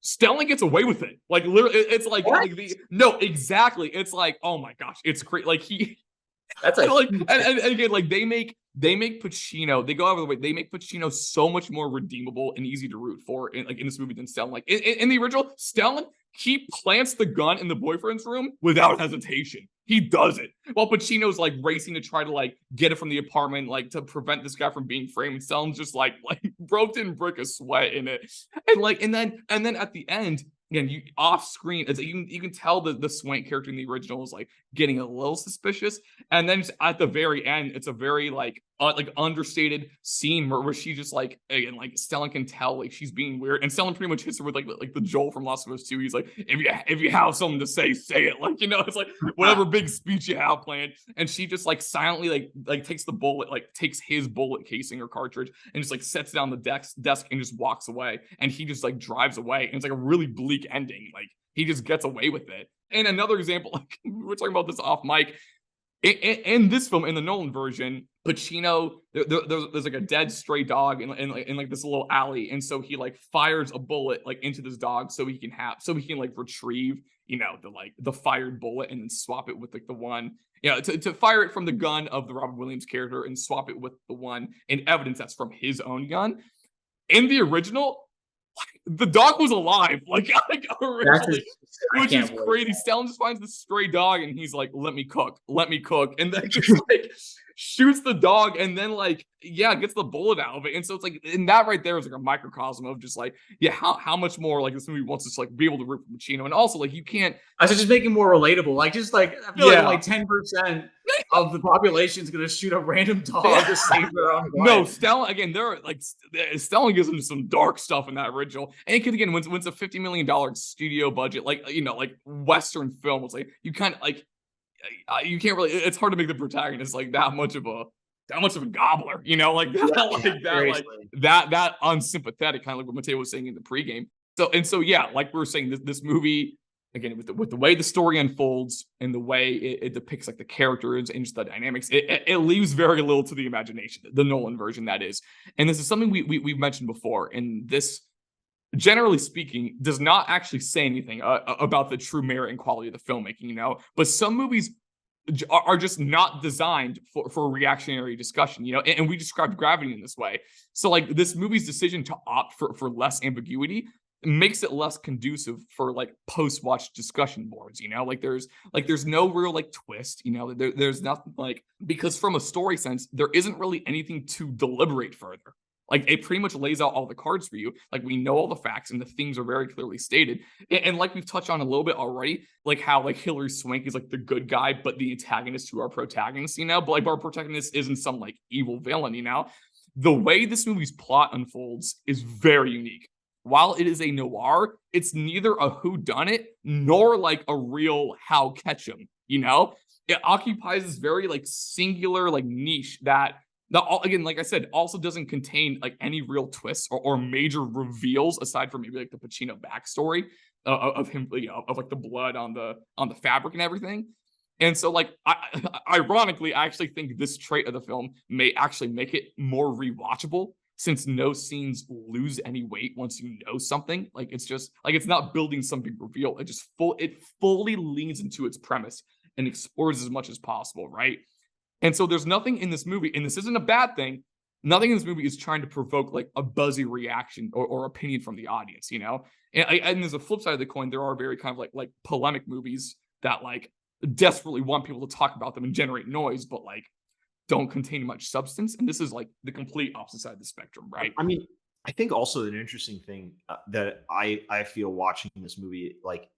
[SPEAKER 1] Stellan gets away with it. Like literally, it's like, no, exactly. It's like, oh my gosh, it's crazy. Like that's like, and again, like they make Pacino, they go out of the way, they make Pacino so much more redeemable and easy to root for in this movie than Stellan. Like in the original, Stellan, he plants the gun in the boyfriend's room without hesitation. He does it. While Pacino's like racing to try to like get it from the apartment, like to prevent this guy from being framed. And Stellan's just like bro didn't break a sweat in it. And then at the end, again, you off screen, it's you can tell the Swank character in the original is like getting a little suspicious. And then just at the very end, it's a very like understated scene where she just like, again, like Stellan can tell like she's being weird, and Stellan pretty much hits her with like the Joel from Last of Us 2. He's like, if you have something to say it. Like, you know, it's like whatever big speech you have planned. And she just like silently like takes the bullet, like takes his bullet casing or cartridge and just like sets it down the desk and just walks away. And he just like drives away. And it's like a really bleak ending. Like he just gets away with it. And another example, like we were talking about this off mic, in this film, in the Nolan version, Pacino, there's like a dead stray dog in like this little alley, and so he like fires a bullet like into this dog so he can like retrieve, you know, the fired bullet and then swap it with like the one, you know, to fire it from the gun of the Robin Williams character and swap it with the one in evidence that's from his own gun. In the original, the dog was alive, like originally, which is crazy. Stellan just finds the stray dog and he's like, let me cook. And then just like shoots the dog, and then like, yeah, gets the bullet out of it. And so it's like, and that right there is like a microcosm of just like, yeah, how much more like this movie wants us to like be able to root for Pacino. And also like, you can't,
[SPEAKER 2] I should just make it more relatable. Like, just like, I feel like only 10% of the population is going to shoot a random dog to save their own life.
[SPEAKER 1] No, Stellan, again, there are like, Stellan gives him some dark stuff in that original. And it could, again, when it's a $50 million studio budget, like, you know, like Western film, it's like, you kind of like, you can't really, it's hard to make the protagonist like that much of a gobbler, you know, like that unsympathetic, kind of like what Mateo was saying in the pregame. So yeah, like we were saying, this movie, again, with the way the story unfolds and the way it depicts like the characters and just the dynamics, it leaves very little to the imagination, the Nolan version, that is. And this is something we've mentioned before, and this, generally speaking, does not actually say anything about the true merit and quality of the filmmaking, you know. But some movies are just not designed for reactionary discussion, you know. And we described Gravity in this way. So like this movie's decision to opt for less ambiguity makes it less conducive for like post-watch discussion boards, you know. Like there's no real like twist, you know. There's nothing like, because from a story sense, there isn't really anything to deliberate further. Like it pretty much lays out all the cards for you. Like we know all the facts and the themes are very clearly stated. And like we've touched on a little bit already, like how like Hilary Swank is like the good guy, but the antagonist to our protagonist, you know. But like our protagonist isn't some like evil villain, you know. The way this movie's plot unfolds is very unique. While it is a noir, it's neither a whodunit nor like a real Hal Ketchum, you know. It occupies this very like singular like niche that again, like I said, also doesn't contain like any real twists or major reveals aside from maybe like the Pacino backstory of him, you know, of like the blood on the fabric and everything. And so like, ironically, I actually think this trait of the film may actually make it more rewatchable, since no scenes lose any weight once you know something. Like it's just like, it's not building some big reveal. It fully leans into its premise and explores as much as possible, right? And so there's nothing in this movie, and this isn't a bad thing, nothing in this movie is trying to provoke like a buzzy reaction or opinion from the audience, you know? And there's a flip side of the coin. There are very kind of like polemic movies that like desperately want people to talk about them and generate noise, but like don't contain much substance. And this is like the complete opposite side of the spectrum, right?
[SPEAKER 3] I mean, I think also an interesting thing that I feel watching this movie, like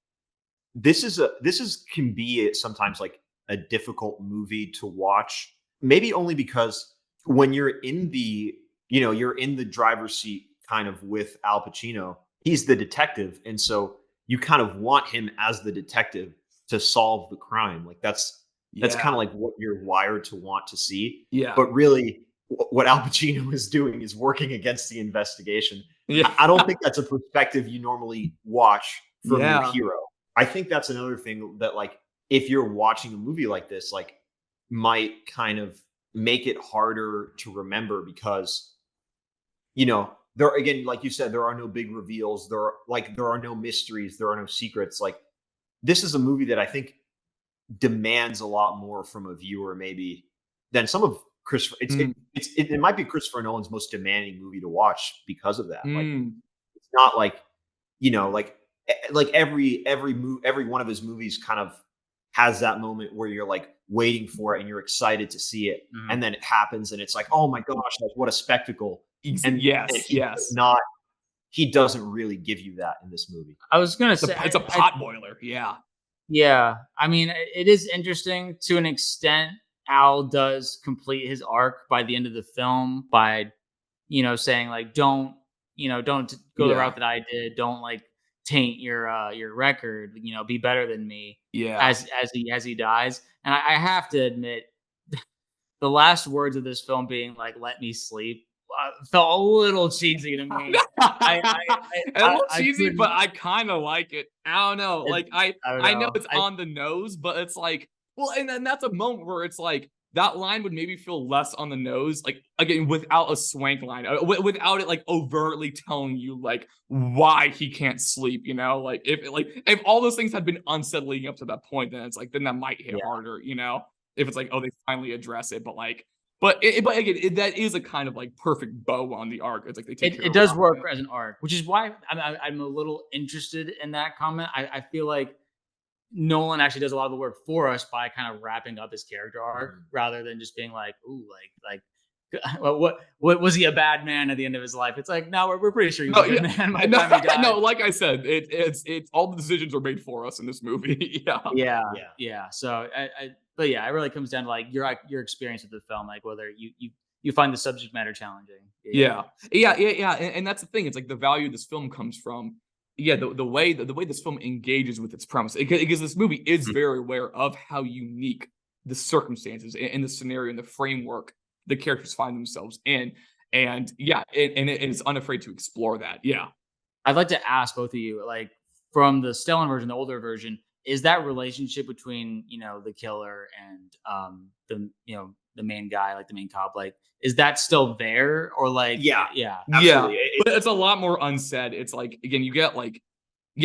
[SPEAKER 3] this can be sometimes like a difficult movie to watch, maybe only because when you're in the, you know, you're in the driver's seat kind of with Al Pacino, he's the detective. And so you kind of want him as the detective to solve the crime. Like that's kind of like what you're wired to want to see.
[SPEAKER 1] Yeah.
[SPEAKER 3] But really what Al Pacino is doing is working against the investigation.
[SPEAKER 1] Yeah.
[SPEAKER 3] I don't think that's a perspective you normally watch from your hero. I think that's another thing that, like, if you're watching a movie like this, like, might kind of make it harder to remember because, you know, there, again, like you said, there are no big reveals. There are no mysteries. There are no secrets. Like, this is a movie that I think demands a lot more from a viewer, maybe, than some of Christopher. It might be Christopher Nolan's most demanding movie to watch because of that. Like, it's not like, you know, like every one of his movies kind of has that moment where you're like waiting for it and you're excited to see it, and then it happens and it's like, oh my gosh, like what a spectacle! And he doesn't really give you that in this movie.
[SPEAKER 2] I was gonna say
[SPEAKER 1] it's a pot boiler.
[SPEAKER 2] Yeah. I mean, it is interesting to an extent. Al does complete his arc by the end of the film by, you know, saying like, don't go the route that I did. Don't like taint your record, you know, be better than me. As he dies. And I have to admit, the last words of this film being like, let me sleep, felt a little cheesy to me.
[SPEAKER 1] A little cheesy, but I kind of like it. I don't know. Like I know it's on the nose, but it's like, well, and that's a moment where it's like that line would maybe feel less on the nose, like, again, without a Swank line, without it like overtly telling you like why he can't sleep, you know, like if all those things had been unsaid leading up to that point, then it's like, then that might hit harder, you know, if it's like, oh, they finally address it, but like, but again, that is a kind of like perfect bow on the arc. It's like they take
[SPEAKER 2] it does work as an arc, which is why I'm a little interested in that comment. I feel like Nolan actually does a lot of the work for us by kind of wrapping up his character arc rather than just being like, ooh, like what was he a bad man at the end of his life? It's like, no, we're pretty sure he was a good man by the time he died.
[SPEAKER 1] No, like I said, it's all the decisions are made for us in this movie.
[SPEAKER 2] Yeah. So but yeah, it really comes down to like your experience with the film, like whether you find the subject matter challenging.
[SPEAKER 1] Yeah. And that's the thing. It's like the value of this film comes from the way this film engages with its premise, because this movie is very aware of how unique the circumstances and the scenario and the framework the characters find themselves in, and it is unafraid to explore that.
[SPEAKER 2] I'd like to ask both of you, like, from the Stellan version, the older version, is that relationship between the killer and the main guy, like the main cop, like, is that still there, or like
[SPEAKER 3] absolutely.
[SPEAKER 1] But it's a lot more unsaid. It's like, again, you get like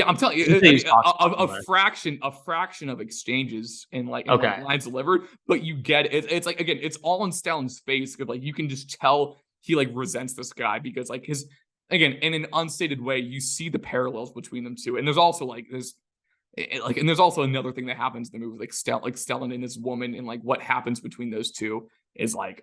[SPEAKER 1] I'm telling you, a fraction of exchanges and like lines delivered, but you get it. It's like, again, it's all in Stellan's face, because like you can just tell he like resents this guy, because like his, again, in an unstated way, you see the parallels between them two. And there's also and there's also another thing that happens in the movie, like Stellan and this woman, and like what happens between those two is like,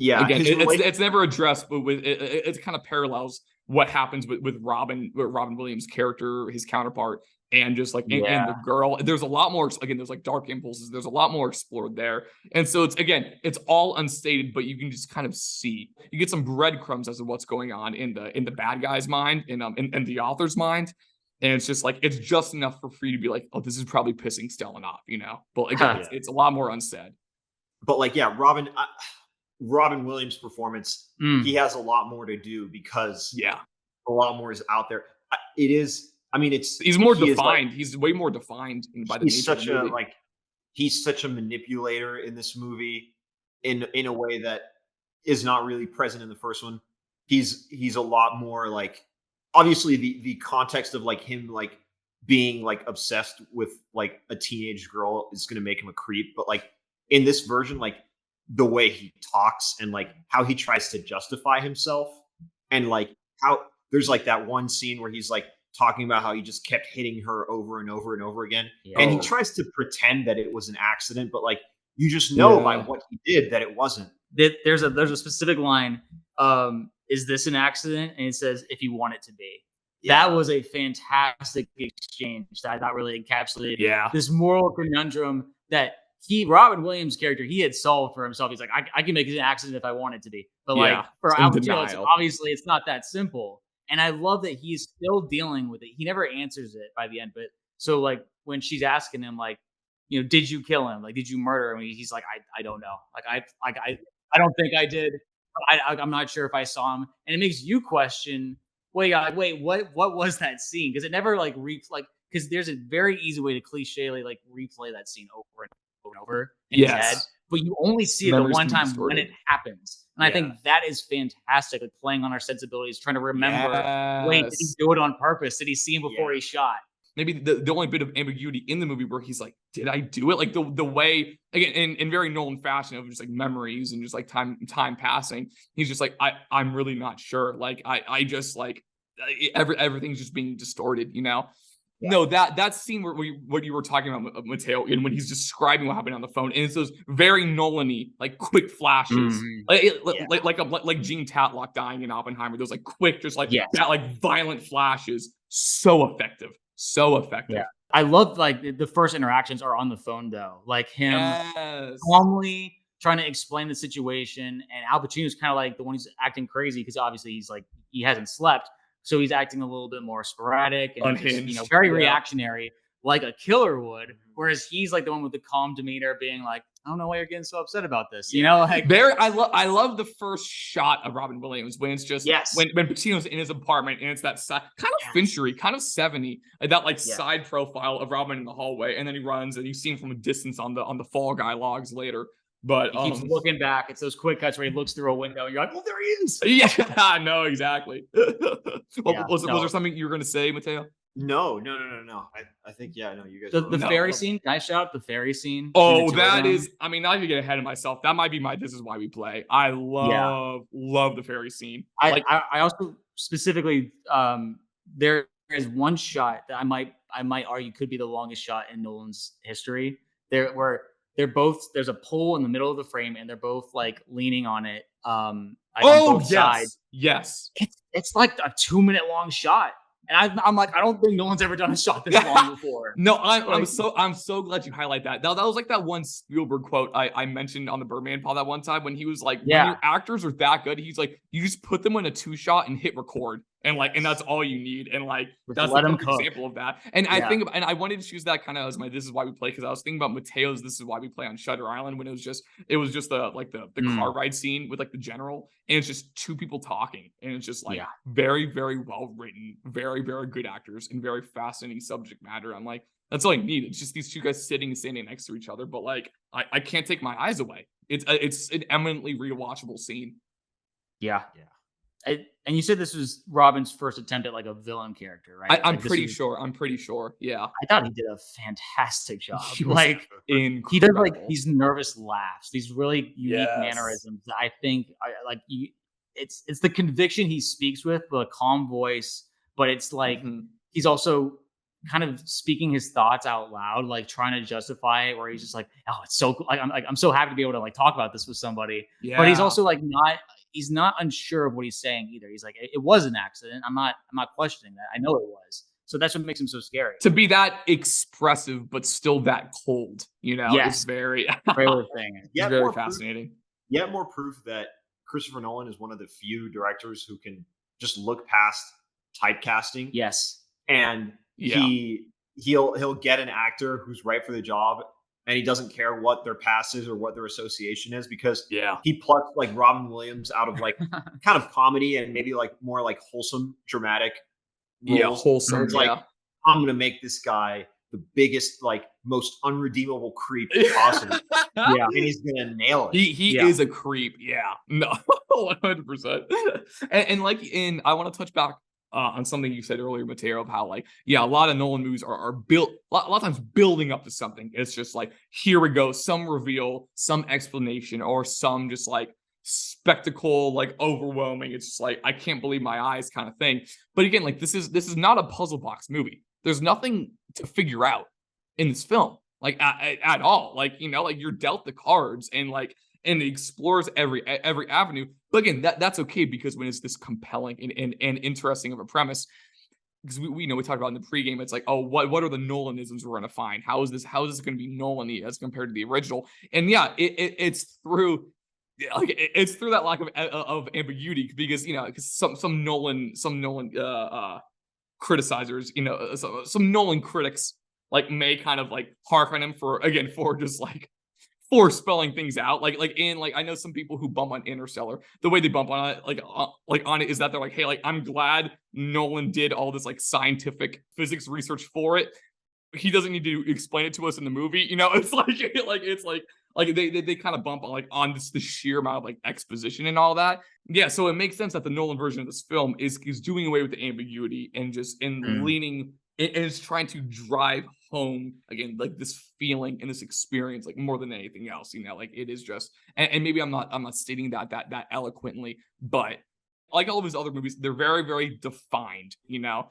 [SPEAKER 1] again, it's never addressed, but it kind of parallels what happens with Robin Williams' character, his counterpart, and just like and the girl. There's a lot more, again, there's like dark impulses, there's a lot more explored there. And so it's all unstated, but you can just kind of see, you get some breadcrumbs as to what's going on in the bad guy's mind, in the author's mind. And it's just like, it's just enough for you to be like, oh, this is probably pissing Stellan off, But again, it's a lot more unsaid.
[SPEAKER 3] But like, Robin Williams' performance, he has a lot more to do, because a lot more is out there. It is. I mean, he's more defined. He's way more defined by the nature of the movie. He's such a manipulator in this movie, in a way that is not really present in the first one. He's a lot more like, obviously the context of like him like being like obsessed with like a teenage girl is going to make him a creep, but like in this version, like the way he talks and like how he tries to justify himself, and like how there's like that one scene where he's like talking about how he just kept hitting her over and over and over again. And he tries to pretend that it was an accident, but like you just know by what he did that it wasn't.
[SPEAKER 2] There's a specific line, is this an accident? And it says, if you want it to be. That was a fantastic exchange that I thought really encapsulated this moral conundrum that Robin Williams' character, he had solved for himself. He's like, I can make it an accident if I want it to be. But like for Al Pacino, obviously it's not that simple. And I love that he's still dealing with it. He never answers it by the end. But so like when she's asking him, like, did you kill him? Like, did you murder him? He's like, I don't know. I don't think I did. I'm not sure if I saw him. And it makes you question, wait, what was that scene? Because it never because there's a very easy way to clichely like replay that scene over and over in his head, but you only see it the one time when it happens. And I think that is fantastic, like playing on our sensibilities, trying to remember, wait, did he do it on purpose? Did he see him before he shot?
[SPEAKER 1] Maybe the only bit of ambiguity in the movie where he's like, did I do it? Like the way, again, in very Nolan fashion of just like memories and just like time passing, he's just like, I'm really not sure. Like I just like everything's just being distorted, No, that scene where what you were talking about, Mateo, and when he's describing what happened on the phone, and it's those very Nolan-y, like quick flashes, like Gene Tatlock dying in Oppenheimer. Those like quick, just like that, like violent flashes. So effective. Yeah.
[SPEAKER 2] I love like the first interactions are on the phone though, like him calmly trying to explain the situation, and Al Pacino's kind of like the one who's acting crazy because obviously he's like he hasn't slept. So he's acting a little bit more sporadic and just, very reactionary, like a killer would. Whereas he's like the one with the calm demeanor, being like, I don't know why you're getting so upset about this. Like
[SPEAKER 1] I love the first shot of Robin Williams when it's just when Pacino's in his apartment, and it's that kind of Finchery, kind of 70, that like side profile of Robin in the hallway, and then he runs and you see him from a distance on the Fall Guy logs later. But
[SPEAKER 2] he keeps looking back. It's those quick cuts where he looks through a window and you're like, well, there he is.
[SPEAKER 1] Yeah, no, exactly. Was there something you were going to say, Mateo?
[SPEAKER 3] No. I think, you guys.
[SPEAKER 2] The ferry scene. Can I shout out the ferry scene?
[SPEAKER 1] Oh, that is, I mean, not to get ahead of myself. That might be This Is Why We Play. I love the ferry scene.
[SPEAKER 2] I also specifically, there is one shot that I might I might argue could be the longest shot in Nolan's history. They're both, there's a pole in the middle of the frame and they're both like leaning on it. On both sides.
[SPEAKER 1] Yes.
[SPEAKER 2] It's like a 2-minute long shot. And I'm like, I don't think Nolan's ever done a shot this long before.
[SPEAKER 1] No, I'm so glad you highlight that. That was like that one Spielberg quote I mentioned on the Birdman Paul that one time when he was like, when your actors are that good, he's like, you just put them in a 2-shot and hit record. And that's all you need. And like, that's
[SPEAKER 2] let
[SPEAKER 1] a
[SPEAKER 2] him
[SPEAKER 1] perfect example of that. And I think, and I wanted to choose that kind of as my This Is Why We Play, because I was thinking about Mateo's This Is Why We Play on Shutter Island when it was just the car ride scene with like the general, and it's just two people talking, and it's just like very, very well written, very, very good actors, and very fascinating subject matter. I'm like, that's all I need. It's just these two guys sitting and standing next to each other, but like I can't take my eyes away. It's an eminently rewatchable scene.
[SPEAKER 2] Yeah. And you said this was Robin's first attempt at like a villain character, right?
[SPEAKER 1] I'm pretty sure. Yeah.
[SPEAKER 2] I thought he did a fantastic job.
[SPEAKER 1] Like
[SPEAKER 2] he does like these nervous laughs, these really unique mannerisms that I think it's the conviction he speaks with, the calm voice, but it's like he's also kind of speaking his thoughts out loud, like trying to justify it, where he's just like, oh, it's so cool. I'm so happy to be able to like talk about this with somebody. Yeah. But he's also like he's not unsure of what he's saying either. He's like, it was an accident. I'm not questioning that. I know it was. So that's what makes him so scary.
[SPEAKER 1] To be that expressive, but still that cold, it's very, it's very fascinating.
[SPEAKER 3] Yet more proof that Christopher Nolan is one of the few directors who can just look past typecasting.
[SPEAKER 2] Yes.
[SPEAKER 3] And he'll get an actor who's right for the job, and he doesn't care what their past is or what their association is, because he plucked like Robin Williams out of like kind of comedy and maybe like more like wholesome, dramatic roles.
[SPEAKER 1] Yeah, wholesome.
[SPEAKER 3] It's like, I'm gonna make this guy the biggest, like most unredeemable creep possible. And he's gonna nail it.
[SPEAKER 1] He is a creep. Yeah, no, 100%. And like I want to touch back on something you said earlier, Mateo, of how like, a lot of Nolan movies are built a lot of times building up to something. It's just like, here we go, some reveal, some explanation, or some just like spectacle, like overwhelming. It's just like, I can't believe my eyes kind of thing. But again, like this is not a puzzle box movie. There's nothing to figure out in this film, like at all. Like, like you're dealt the cards, and it explores every avenue. But again, that's okay, because when it's this compelling and interesting of a premise, because we talked about in the pregame, it's like, oh, what are the Nolanisms we're going to find? How is this going to be Nolan-y as compared to the original? And it's through that lack of ambiguity, because because some Nolan criticizers, some Nolan critics like may kind of like harp on him for just like spelling things out, like I know some people who bump on Interstellar. The way they bump on it, like on it, is that they're like, hey, like I'm glad Nolan did all this like scientific physics research for it. He doesn't need to explain it to us in the movie. It's like they kind of bump on the sheer amount of like exposition and all that. Yeah, so it makes sense that the Nolan version of this film is doing away with the ambiguity and just leaning. It is trying to drive home again, like this feeling and this experience, like more than anything else. Like it is just, and maybe I'm not stating that eloquently, but like all of his other movies, they're very, very defined. And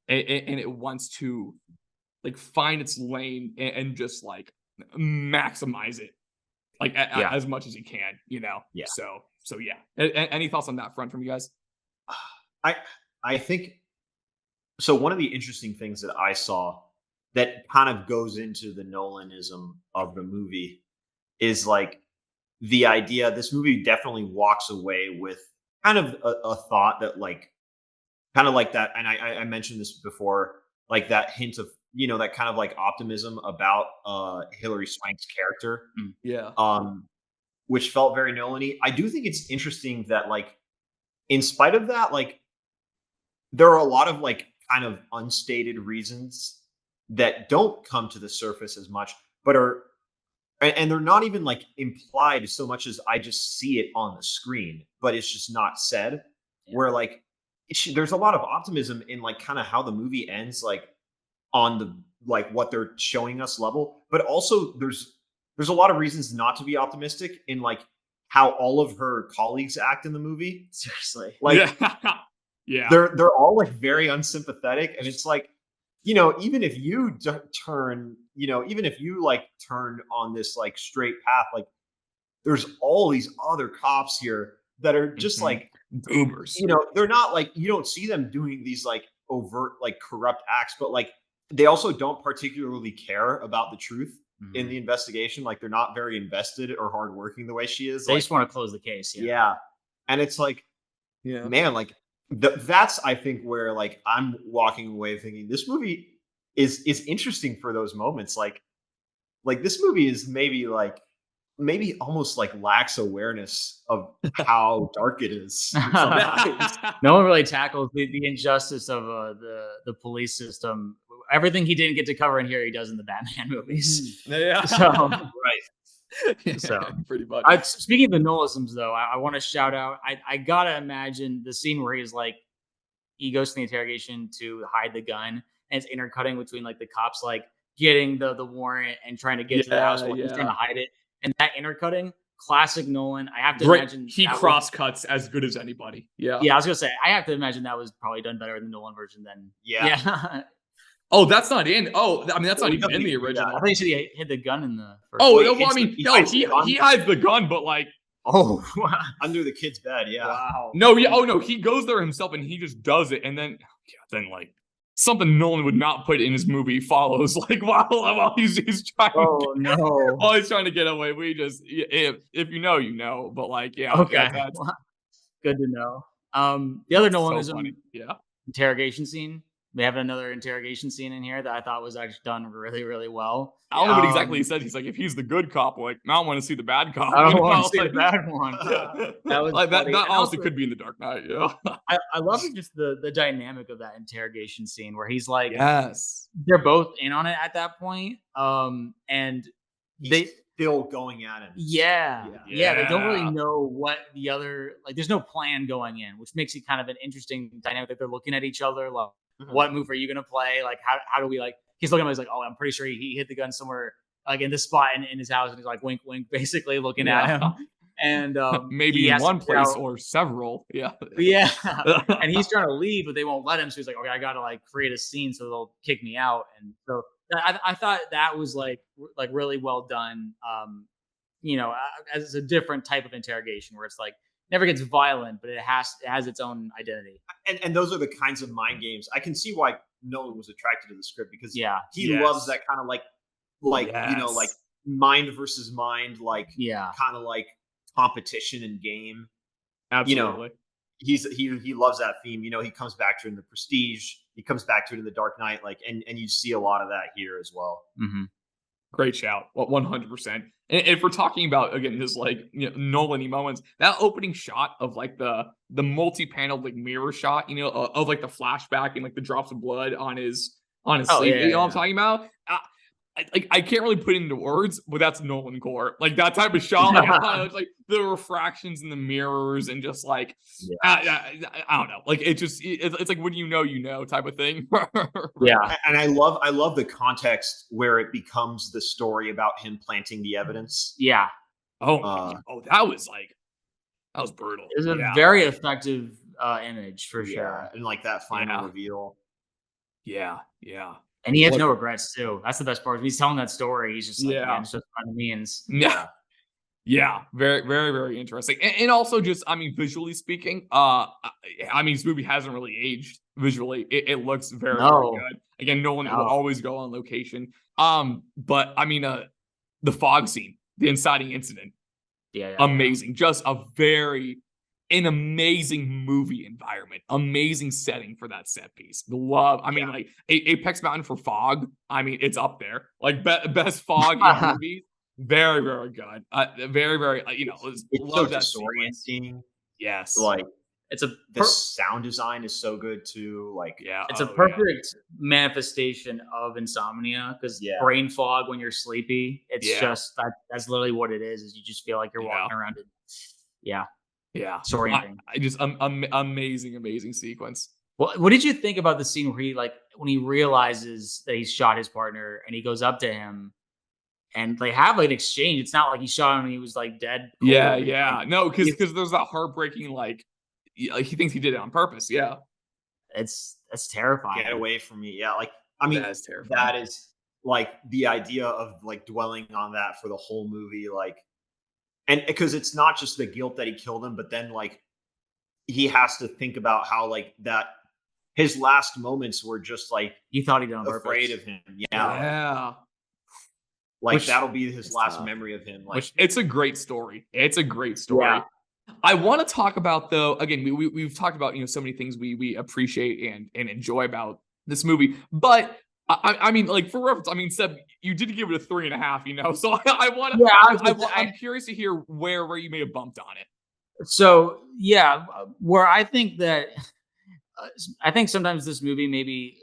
[SPEAKER 1] it wants to like find its lane and just like maximize it, like as much as he can. Yeah. So yeah. Any thoughts on that front from you guys?
[SPEAKER 3] I think. So one of the interesting things that I saw that kind of goes into the Nolanism of the movie is like the idea, this movie definitely walks away with kind of a thought that like, kind of like that. And I mentioned this before, like that hint of, that kind of like optimism about Hilary Swank's character.
[SPEAKER 1] Yeah.
[SPEAKER 3] Which felt very Nolan-y. I do think it's interesting that like, in spite of that, like there are a lot of like, kind of unstated reasons that don't come to the surface as much, but and they're not even like implied so much as I just see it on the screen, but it's just not said. Where like there's a lot of optimism in like kind of how the movie ends, like on the like what they're showing us level, but also there's a lot of reasons not to be optimistic in like how all of her colleagues act in the movie.
[SPEAKER 2] Seriously,
[SPEAKER 3] like. Yeah, they're all like very unsympathetic, and it's like even if you turn, even if you like turn on this like straight path, like there's all these other cops here that are just like
[SPEAKER 1] boomers.
[SPEAKER 3] They're not like, you don't see them doing these like overt like corrupt acts, but like they also don't particularly care about the truth in the investigation. Like they're not very invested or hardworking the way she is.
[SPEAKER 2] They
[SPEAKER 3] like,
[SPEAKER 2] just want to close the case.
[SPEAKER 3] Yeah. And it's like, man, like that's I think where like I'm walking away thinking this movie is interesting for those moments. Like this movie is maybe almost like lacks awareness of how dark it is.
[SPEAKER 2] No one really tackles the injustice of the police system. Everything he didn't get to cover in here, he does in the Batman movies.
[SPEAKER 1] Yeah.
[SPEAKER 2] So,
[SPEAKER 3] right.
[SPEAKER 2] So
[SPEAKER 1] pretty much.
[SPEAKER 2] Speaking of the Nolisms, though, I want to shout out. I gotta imagine the scene where he goes to the interrogation to hide the gun, and it's intercutting between like the cops like getting the warrant and trying to get to the house while he's trying to hide it. And that intercutting, classic Nolan. I have to imagine
[SPEAKER 1] he cross cuts as good as anybody. Yeah.
[SPEAKER 2] Yeah, I was gonna say I have to imagine that was probably done better in the Nolan version than
[SPEAKER 1] Oh, that's not in. Oh, I mean that's not even in the original.
[SPEAKER 2] I think he said he hid the gun in the first.
[SPEAKER 1] Oh, well, I mean, he hides the gun, but like
[SPEAKER 3] under the kid's bed. Yeah.
[SPEAKER 2] Wow.
[SPEAKER 1] No, yeah. Oh no, he goes there himself and he just does it, and then like something Nolan would not put in his movie follows. Like while he's trying.
[SPEAKER 2] Oh no.
[SPEAKER 1] While he's trying to get away, we just if you know, you know. But like, yeah.
[SPEAKER 2] Okay. That's good to know. The other Nolan is interrogation scene. We have another interrogation scene in here that I thought was actually done really, really well.
[SPEAKER 1] I don't know what exactly he said. He's like, if he's the good cop, like, I don't want to see the bad cop.
[SPEAKER 2] I don't want to see the bad one.
[SPEAKER 1] That was like that honestly could be in the Dark Knight. Yeah.
[SPEAKER 2] I love just the dynamic of that interrogation scene where he's like,
[SPEAKER 1] yes,
[SPEAKER 2] they're both in on it at that point. And
[SPEAKER 3] he's still going at him.
[SPEAKER 2] Yeah. They don't really know what the other, like, there's no plan going in, which makes it kind of an interesting dynamic that they're looking at each other. Like, what move are you going to play? Like, how do we like, he's looking at him, he's like, oh, I'm pretty sure he hit the gun somewhere like in this spot in his house. And he's like, wink, wink, basically looking at him. And
[SPEAKER 1] maybe in one place or several. Yeah.
[SPEAKER 2] Yeah. And he's trying to leave, but they won't let him. So he's like, okay, I got to like create a scene so they'll kick me out. And so I thought that was like really well done. As a different type of interrogation where it's like, never gets violent, but it has its own identity.
[SPEAKER 3] And those are the kinds of mind games. I can see why Nolan was attracted to the script because he loves that kind of like mind versus mind, like kind of like competition and game.
[SPEAKER 1] Absolutely.
[SPEAKER 3] He loves that theme. He comes back to it in The Prestige. He comes back to it in The Dark Knight. Like, and you see a lot of that here as well.
[SPEAKER 2] Mm-hmm.
[SPEAKER 1] Great shout. 100%. And if we're talking about, again, this like Nolan-y moments, that opening shot of like the multi-paneled like mirror shot, of like the flashback and like the drops of blood on his sleeve. You know what I'm talking about? I can't really put it into words, but that's Nolan core. Like that type of shot, it's like the refractions in the mirrors and just like I don't know, like it's like when you know type of thing.
[SPEAKER 2] Yeah,
[SPEAKER 3] and I love the context where it becomes the story about him planting the evidence.
[SPEAKER 2] Yeah.
[SPEAKER 1] That was brutal.
[SPEAKER 2] It was a very effective image for sure,
[SPEAKER 3] and like that final reveal.
[SPEAKER 1] Yeah.
[SPEAKER 2] And he has no regrets too. That's the best part. When he's telling that story, he's just like, it's just by the means.
[SPEAKER 1] Yeah. Very, very, very interesting. And also just, visually speaking, this movie hasn't really aged visually. It looks very, very good. Again, Nolan will always go on location. But the fog scene, the inciting incident, amazing. Just an amazing movie environment, amazing setting for that set piece. Like Apex Mountain for fog. It's up there. Like best fog in movies. Very, very good. Very, very. Love that
[SPEAKER 3] disorienting.
[SPEAKER 1] Yes.
[SPEAKER 3] Like
[SPEAKER 2] the
[SPEAKER 3] sound design is so good too. Like
[SPEAKER 2] it's a perfect manifestation of insomnia because brain fog when you're sleepy. It's just that's literally what it is. Is you just feel like you're walking around it. Yeah. Disorienting.
[SPEAKER 1] Amazing sequence.
[SPEAKER 2] Well, what did you think about the scene where when he realizes that he's shot his partner and he goes up to him and they have an exchange? It's not like he shot him and he was like dead.
[SPEAKER 1] Yeah. No, because there's that heartbreaking he thinks he did it on purpose. Yeah.
[SPEAKER 2] That's terrifying.
[SPEAKER 3] Get away from me. Yeah, like I mean,
[SPEAKER 1] That is terrifying.
[SPEAKER 3] that is like the idea of like dwelling on that for the whole movie, like, and because it's not just the guilt that he killed him, but then like he has to think about how like that his last moments were just like
[SPEAKER 2] he thought he'd done
[SPEAKER 3] afraid
[SPEAKER 2] purpose.
[SPEAKER 3] of him.
[SPEAKER 1] Yeah.
[SPEAKER 3] Like that'll be his last
[SPEAKER 1] tough.
[SPEAKER 3] memory of him. Like,
[SPEAKER 1] Which it's a great story. It's a great story.
[SPEAKER 2] Yeah.
[SPEAKER 1] I want to talk about though. Again, we've talked about so many things we appreciate and enjoy about this movie, but I mean, like for reference, I mean, Seb, you did give it a 3.5, so I want to.
[SPEAKER 2] Yeah,
[SPEAKER 1] I'm curious to hear where you may have bumped on it.
[SPEAKER 2] So yeah, where I think that I think sometimes this movie maybe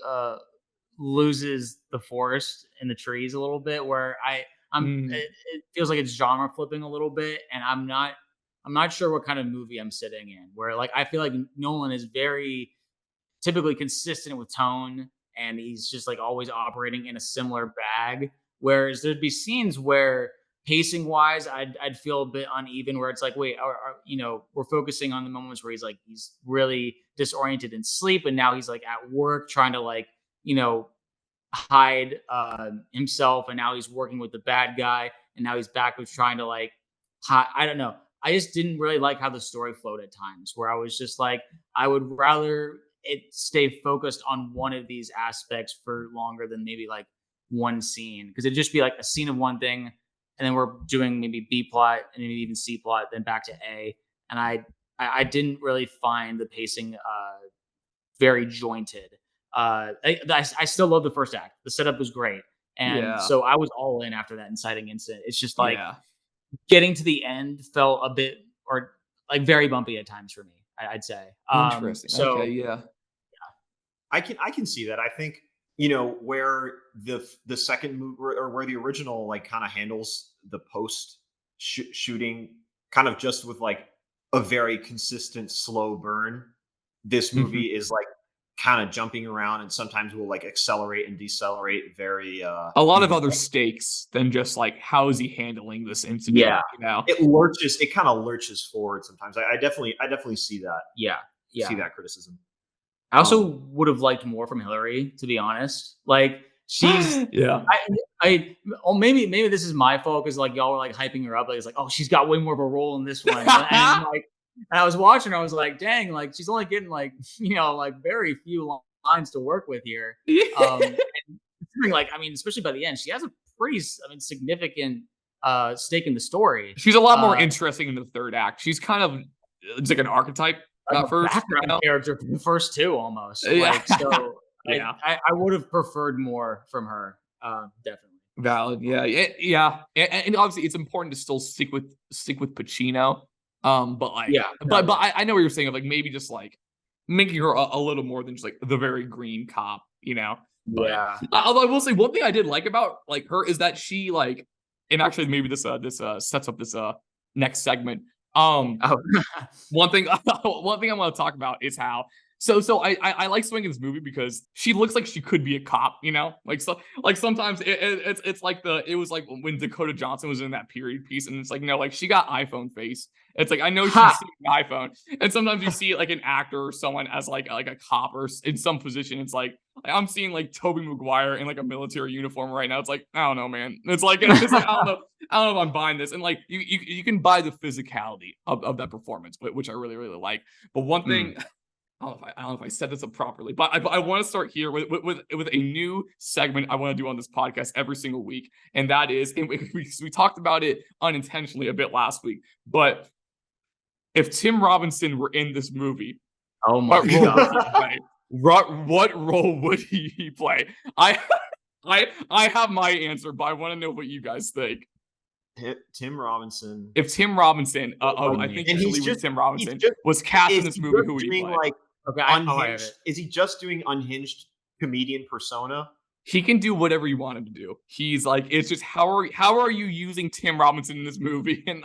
[SPEAKER 2] loses the forest and the trees a little bit, where it feels like it's genre flipping a little bit, and I'm not sure what kind of movie I'm sitting in. Where like I feel like Nolan is very typically consistent with tone, and he's just like always operating in a similar bag. Whereas there'd be scenes where pacing wise, I'd feel a bit uneven, where it's like, wait, we're focusing on the moments where he's really disoriented in sleep, and now he's like at work trying to like, hide himself, and now he's working with the bad guy, and now he's back with trying to like, I don't know. I just didn't really like how the story flowed at times, where I was just like, I would rather it stay focused on one of these aspects for longer than maybe like one scene, because it'd just be like a scene of one thing, and then we're doing maybe B plot and maybe even C plot, then back to A. And I didn't really find the pacing very jointed. I still love the first act. The setup was great. And so I was all in after that inciting incident. It's just like getting to the end felt a bit or like very bumpy at times for me, I'd say.
[SPEAKER 1] Interesting.
[SPEAKER 2] So
[SPEAKER 1] okay, yeah.
[SPEAKER 3] I can see that. I think where the second movie or where the original like kind of handles the post shooting kind of just with like a very consistent slow burn. This movie is like kind of jumping around, and sometimes will like accelerate and decelerate very
[SPEAKER 1] a lot of other stakes than just like how is he handling this incident.
[SPEAKER 3] It kind of lurches forward sometimes. I definitely see that. See that criticism.
[SPEAKER 2] I also would have liked more from Hillary, to be honest. Like she's maybe this is my fault, because like y'all were like hyping her up, like it's like, oh, she's got way more of a role in this one. And I was watching, I was like, dang, like she's only getting like like very few lines to work with here. And like, I mean, especially by the end, she has a pretty significant stake in the story.
[SPEAKER 1] She's a lot more interesting in the third act. She's kind of it's like an archetype.
[SPEAKER 2] Like first character for the first two almost. Like, so I would have preferred more from her. Definitely
[SPEAKER 1] valid. Yeah. And obviously it's important to still stick with Pacino. But like but I know what you're saying of like maybe just like making her a little more than just like the very green cop, But, although I will say one thing I did like about like her is that she like, and actually maybe this sets up this next segment. One thing I want to talk about is how so I like Swing in this movie because she looks like she could be a cop, like sometimes it's like it was like when Dakota Johnson was in that period piece, and it's like like she got iPhone face. It's like I know she's seeing an iPhone, and sometimes you see like an actor or someone as like a cop or in some position. It's like I'm seeing like Tobey Maguire in like a military uniform right now. It's like I don't know, man. It's like I don't know if I'm buying this, and like you can buy the physicality of that performance, which I really really like. But one thing. I don't know if I said this up properly, but I want to start here with a new segment I want to do on this podcast every single week, and that is, and we talked about it unintentionally a bit last week, but if Tim Robinson were in this movie,
[SPEAKER 2] oh my god,
[SPEAKER 1] what role would he play? I have my answer, but I want to know what you guys think.
[SPEAKER 3] Tim Robinson.
[SPEAKER 1] If Tim Robinson, I think Tim Robinson was cast in this movie, who would he play?
[SPEAKER 3] Unhinged. Is he just doing unhinged comedian persona?
[SPEAKER 1] He can do whatever you want him to do. He's like, it's just how are you using Tim Robinson in this movie? And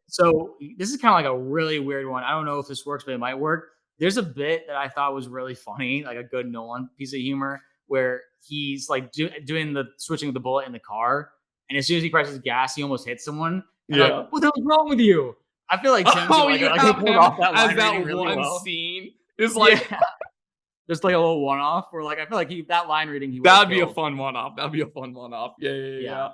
[SPEAKER 2] so this is kind of like a really weird one. I don't know if this works, but it might work. There's a bit that I thought was really funny, like a good Nolan piece of humor, where he's like doing the switching of the bullet in the car, and as soon as he presses gas, he almost hits someone. And like, what the hell's wrong with you? I feel like Tim's pulled off that line
[SPEAKER 1] as that
[SPEAKER 2] really
[SPEAKER 1] one
[SPEAKER 2] well.
[SPEAKER 1] scene is like
[SPEAKER 2] Just like a little one-off where like I feel like that line reading
[SPEAKER 1] that'd be a fun one-off. That'd be a fun one-off. Yeah.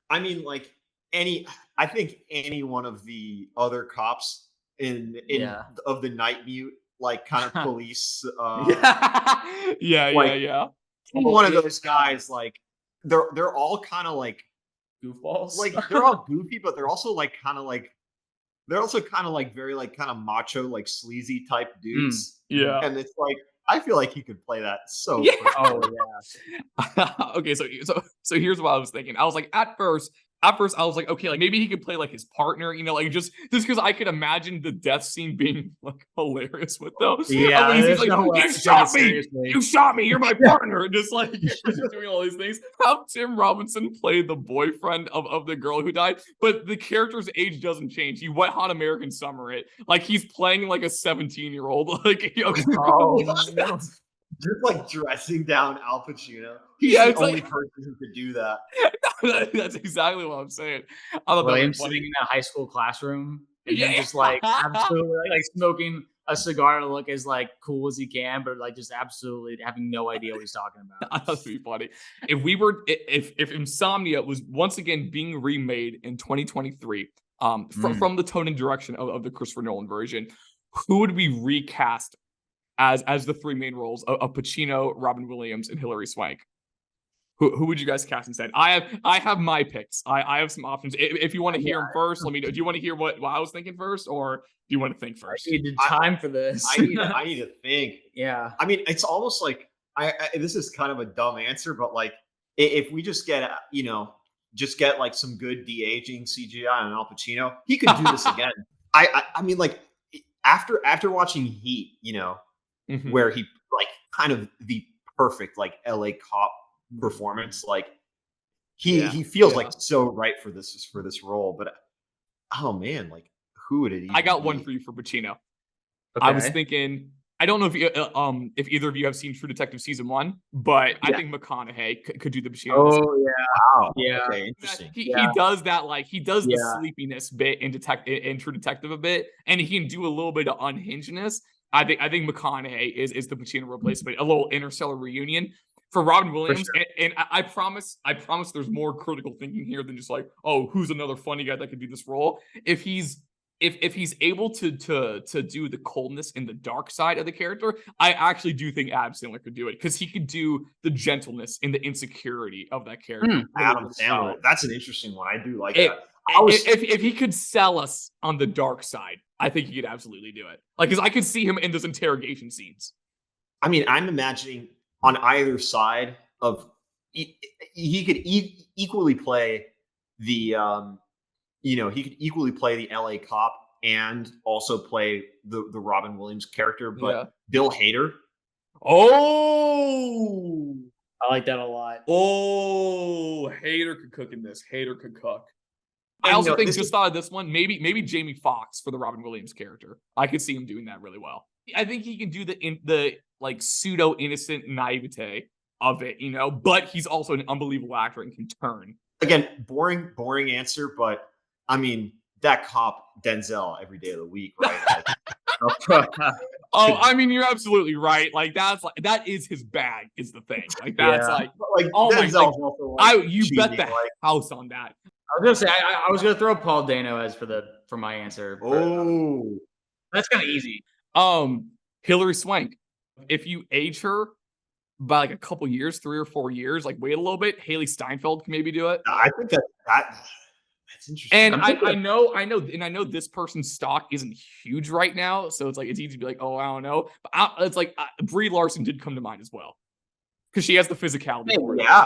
[SPEAKER 3] I mean, like I think any one of the other cops in of the Night Mute, like kind of police
[SPEAKER 1] yeah.
[SPEAKER 3] One of those guys, like they're all kind of like
[SPEAKER 1] goofballs.
[SPEAKER 3] Like they're all goofy, but they're also like kind of like very like kind of macho, like sleazy type dudes.
[SPEAKER 1] Yeah.
[SPEAKER 3] And it's like I feel like he could play that so
[SPEAKER 2] Oh yeah.
[SPEAKER 1] Okay, so here's what I was thinking. I was like, at first I was like, okay, like maybe he could play like his partner, you know, like just because I could imagine the death scene being like hilarious with those.
[SPEAKER 2] Yeah,
[SPEAKER 1] he's like, you shot me, you're my partner, and just like just doing all these things. Have Tim Robinson play the boyfriend of the girl who died, but the character's age doesn't change. He Wet Hot American Summer it, like he's playing like a 17-year-old, like
[SPEAKER 3] just like dressing down Al Pacino. He's the only person who could do that.
[SPEAKER 1] That's exactly what I'm saying. I thought
[SPEAKER 2] him sitting in a high school classroom and then just like absolutely like smoking a cigar to look as like cool as he can, but like just absolutely having no idea what he's talking about.
[SPEAKER 1] That'd be funny. If Insomnia was once again being remade in 2023, from the tone and direction of the Christopher Nolan version, who would we recast as the three main roles of Pacino, Robin Williams, and Hilary Swank? Who would you guys cast instead? I have my picks. I have some options. If you want to hear them first, let me know. Do you want to hear what I was thinking first, or do you want to think first?
[SPEAKER 2] I needed time for this.
[SPEAKER 3] I need to think.
[SPEAKER 2] Yeah.
[SPEAKER 3] I mean, it's almost like this is kind of a dumb answer, but like if we just get like some good de-aging CGI on Al Pacino, he could do this again. I mean, like after watching Heat, where he like kind of the perfect like LA cop performance, like he feels like so right for this role. But oh man, like who would it?
[SPEAKER 1] I got one for you for Pacino. Okay. I was thinking, I don't know if either of you have seen True Detective season 1, but I think McConaughey could do the Pacino.
[SPEAKER 2] Oh yeah,
[SPEAKER 3] wow,
[SPEAKER 2] yeah,
[SPEAKER 3] okay, interesting.
[SPEAKER 1] He does that, like he does the sleepiness bit in True Detective a bit, and he can do a little bit of unhingedness. I think McConaughey is the Pacino replacement, a little Interstellar reunion. For Robin Williams, and I promise there's more critical thinking here than just like, oh, who's another funny guy that could do this role? If he's able to do the coldness and the dark side of the character, I actually do think Adam Sandler could do it, because he could do the gentleness and the insecurity of that character.
[SPEAKER 3] Adam Sandler, that's an interesting one. I do like that.
[SPEAKER 1] If he could sell us on the dark side, I think he could absolutely do it. Like, because I could see him in those interrogation scenes.
[SPEAKER 3] I mean, I'm imagining on either side of he could equally play the he could equally play the LA cop and also play the Robin Williams character, but Bill Hader.
[SPEAKER 1] Oh,
[SPEAKER 2] I like that a lot.
[SPEAKER 1] Oh, Hader could cook in this. Hader could cook. I also think, just thought of this one, maybe Jamie Foxx for the Robin Williams character. I could see him doing that really well. I think he can do the like pseudo innocent naivete of it, but he's also an unbelievable actor and can turn.
[SPEAKER 3] Again, boring answer, but I mean, that cop Denzel every day of the week, right?
[SPEAKER 1] I mean, you're absolutely right. Like that is his bag, is the thing. Like that's like oh
[SPEAKER 3] Denzel's
[SPEAKER 1] my, you bet the house on that.
[SPEAKER 2] I was gonna say I was gonna throw Paul Dano as for my answer.
[SPEAKER 3] Oh,
[SPEAKER 2] that's kind of easy.
[SPEAKER 1] Hilary Swank. If you age her by like a couple years, 3 or 4 years, like wait a little bit, Haley Steinfeld can maybe do it.
[SPEAKER 3] I think that's interesting.
[SPEAKER 1] And I know this person's stock isn't huge right now, so it's easy to be like, oh, I don't know. But it's like Brie Larson did come to mind as well, because she has the physicality.
[SPEAKER 3] Yeah.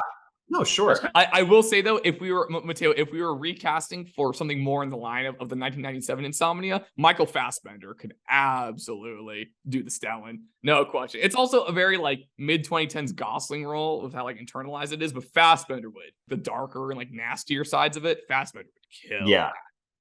[SPEAKER 3] No, sure.
[SPEAKER 1] I will say though, if we were recasting for something more in the line of the 1997 Insomnia, Michael Fassbender could absolutely do the Stellan. No question. It's also a very like mid 2010s Gosling role of how like internalized it is, but Fassbender would. The darker and like nastier sides of it, Fassbender would kill.
[SPEAKER 3] Yeah.
[SPEAKER 1] That.